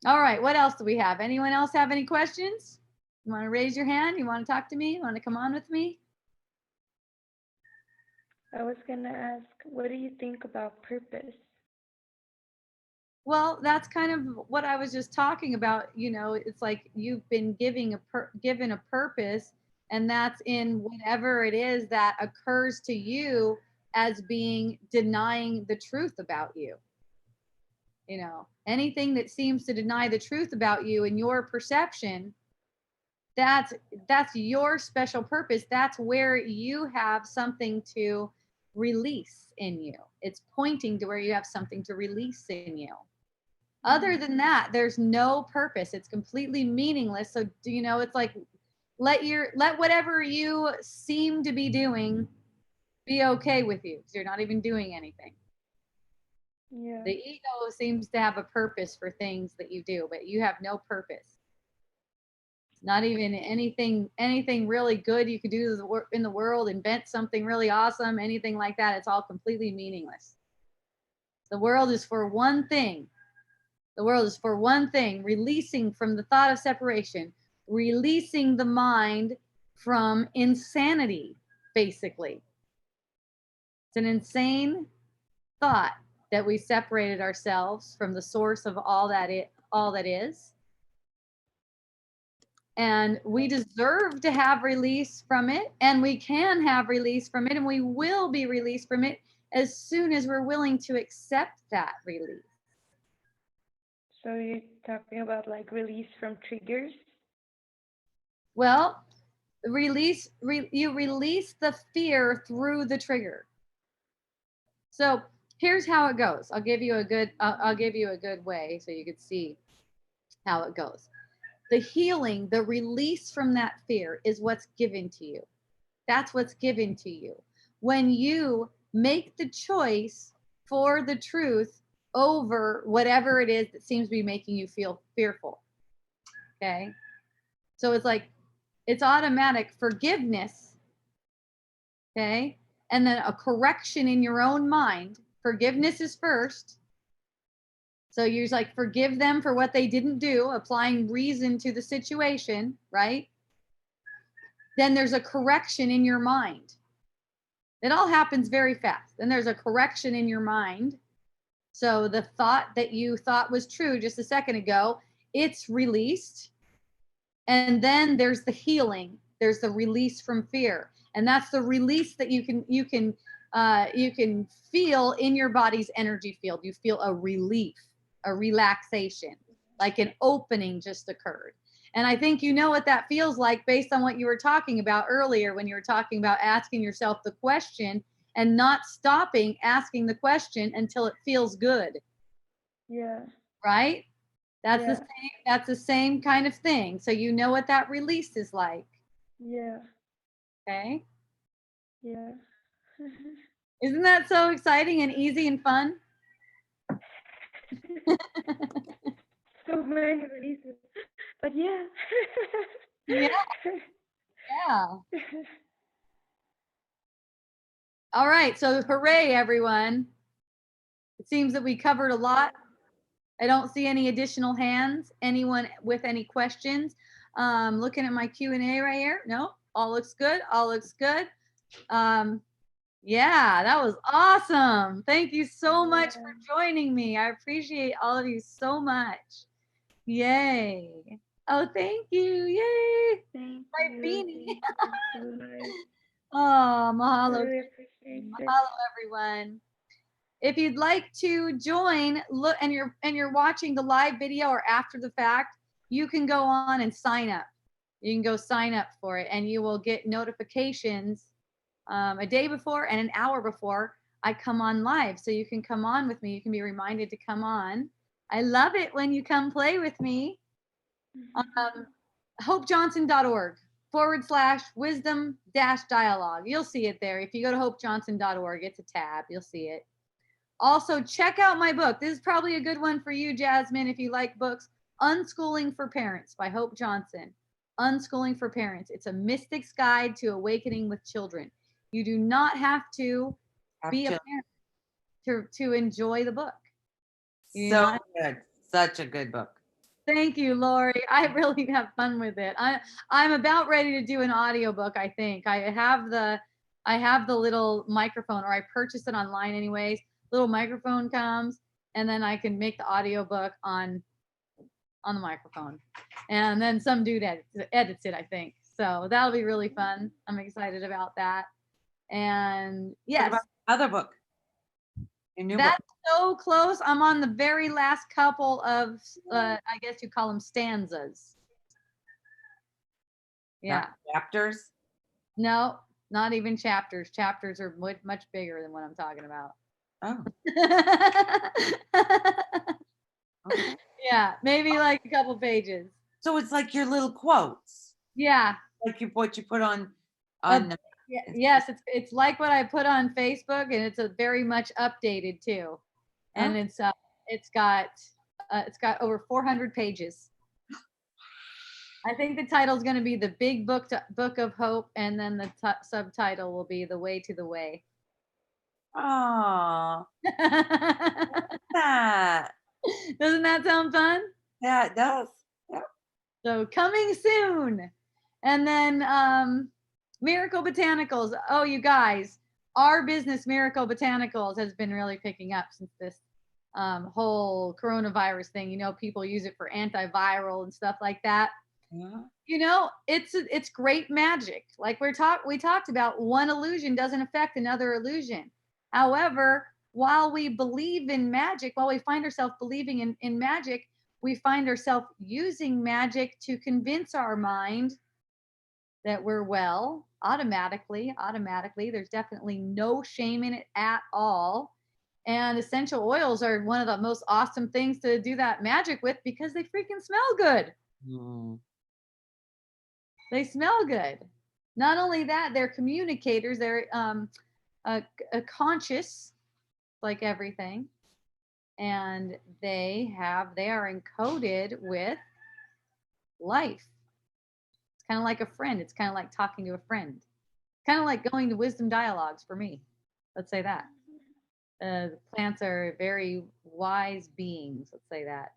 All right, what else do we have? Anyone else have any questions? You want to raise your hand? You want to talk to me? You want to come on with me? I was going to ask, what do you think about purpose? Well, that's kind of what I was just talking about. It's like you've been given a purpose, and that's in whatever it is that occurs to you as being denying the truth about you. Anything that seems to deny the truth about you and your perception, that's your special purpose. That's where you have something to release in you. It's pointing to where you have something to release in you. Other than that, there's no purpose. It's completely meaningless. So, it's like, let whatever you seem to be doing be okay with you, because you're not even doing anything. Yeah. The ego seems to have a purpose for things that you do, but you have no purpose. Not even anything really good you could do in the world, invent something really awesome, anything like that. It's all completely meaningless. The world is for one thing. Releasing from the thought of separation, releasing the mind from insanity, basically. It's an insane thought that we separated ourselves from the source of all that is. And we deserve to have release from it, and we can have release from it, and we will be released from it as soon as we're willing to accept that release. So you're talking about like release from triggers? Well, you release the fear through the trigger. So here's how it goes. I'll give you a good way so you could see how it goes. The healing, the release from that fear is what's given to you. That's what's given to you. When you make the choice for the truth over whatever it is that seems to be making you feel fearful. Okay? So it's like, it's automatic forgiveness. Okay? And then a correction in your own mind. Forgiveness is first. So you're like, forgive them for what they didn't do, applying reason to the situation, right? Then there's a correction in your mind. It all happens very fast. Then there's a correction in your mind. So the thought that you thought was true just a second ago, it's released. And then there's the healing. There's the release from fear. And that's the release that you can feel in your body's energy field. You feel a relief, a relaxation, like an opening just occurred. And I think you know what that feels like based on what you were talking about earlier when you were talking about asking yourself the question and not stopping asking the question until it feels good. Yeah. Right? That's Yeah. the same kind of thing. So you know what that release is like. Yeah. Okay? Yeah. Isn't that so exciting and easy and fun? So many releases. But yeah. Yeah. Yeah. All right. So hooray, everyone. It seems that we covered a lot. I don't see any additional hands. Anyone with any questions? Looking at my Q&A right here. No, all looks good. All looks good. Yeah, that was awesome. Thank you so much for joining me. I appreciate all of you so much. Yay. Oh, thank you. Yay. Thank My you. beanie. Thank you so much. Oh, I mahalo. really appreciate it. Mahalo, everyone. If you'd like to join, look, and you're watching the live video or after the fact, you can go on and sign up. You can go sign up for it, and you will get notifications a day before and an hour before I come on live. So you can come on with me. You can be reminded to come on. I love it when you come play with me. hopejohnson.org/wisdom-dialogue. You'll see it there. If you go to hopejohnson.org, it's a tab. You'll see it. Also, check out my book. This is probably a good one for you, Jasmine, if you like books. Unschooling for Parents by Hope Johnson. Unschooling for Parents. It's a mystic's guide to awakening with children. You do not have to be a parent to enjoy the book. So good. Such a good book. Thank you, Lori. I really have fun with it. I'm about ready to do an audiobook, I think. I have the little microphone, or I purchased it online anyways. Little microphone comes, and then I can make the audiobook on the microphone. And then some dude edits it, I think. So that'll be really fun. I'm excited about that. And What yes, about the other book? Your new that's book. so close. I'm on the very last couple of, I guess you call them stanzas. Yeah. Not chapters. No, not even chapters. Chapters are much bigger than what I'm talking about. Oh. Okay. Yeah, maybe like a couple pages. So it's like your little quotes, Yeah. like what you put on. Yeah, yes, it's like what I put on Facebook, and it's a very much updated too. And Oh. it's got over 400 pages. I think the title is going to be The Big Book of Hope, and then the subtitle will be The Way to the Way. Oh, that. Doesn't that sound fun? Yeah, it does. Yeah. So coming soon. And then Miracle Botanicals. Oh, you guys, our business Miracle Botanicals has been really picking up since this whole coronavirus thing. You know, people use it for antiviral and stuff like that. Yeah. You know, it's great magic. Like we talked about, one illusion doesn't affect another illusion. However, while we believe in magic, while we find ourselves believing in magic, we find ourselves using magic to convince our mind that we're well automatically. There's definitely no shame in it at all. And essential oils are one of the most awesome things to do that magic with, because they freaking smell good. Mm. They smell good. Not only that, they're communicators. They're a conscious, like everything. And they are encoded with life. It's kind of like a friend. It's kind of like talking to a friend. Kind of like going to wisdom dialogues for me. Let's say that. Plants are very wise beings. Let's say that.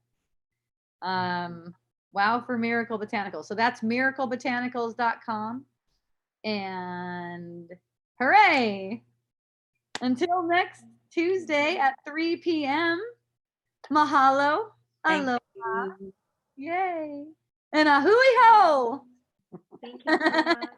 Wow for Miracle Botanicals. So that's miraclebotanicals.com. And hooray! Until next Tuesday at 3 p.m. Mahalo. Thank Aloha. you. Yay. And a hooey ho. Thank you so much.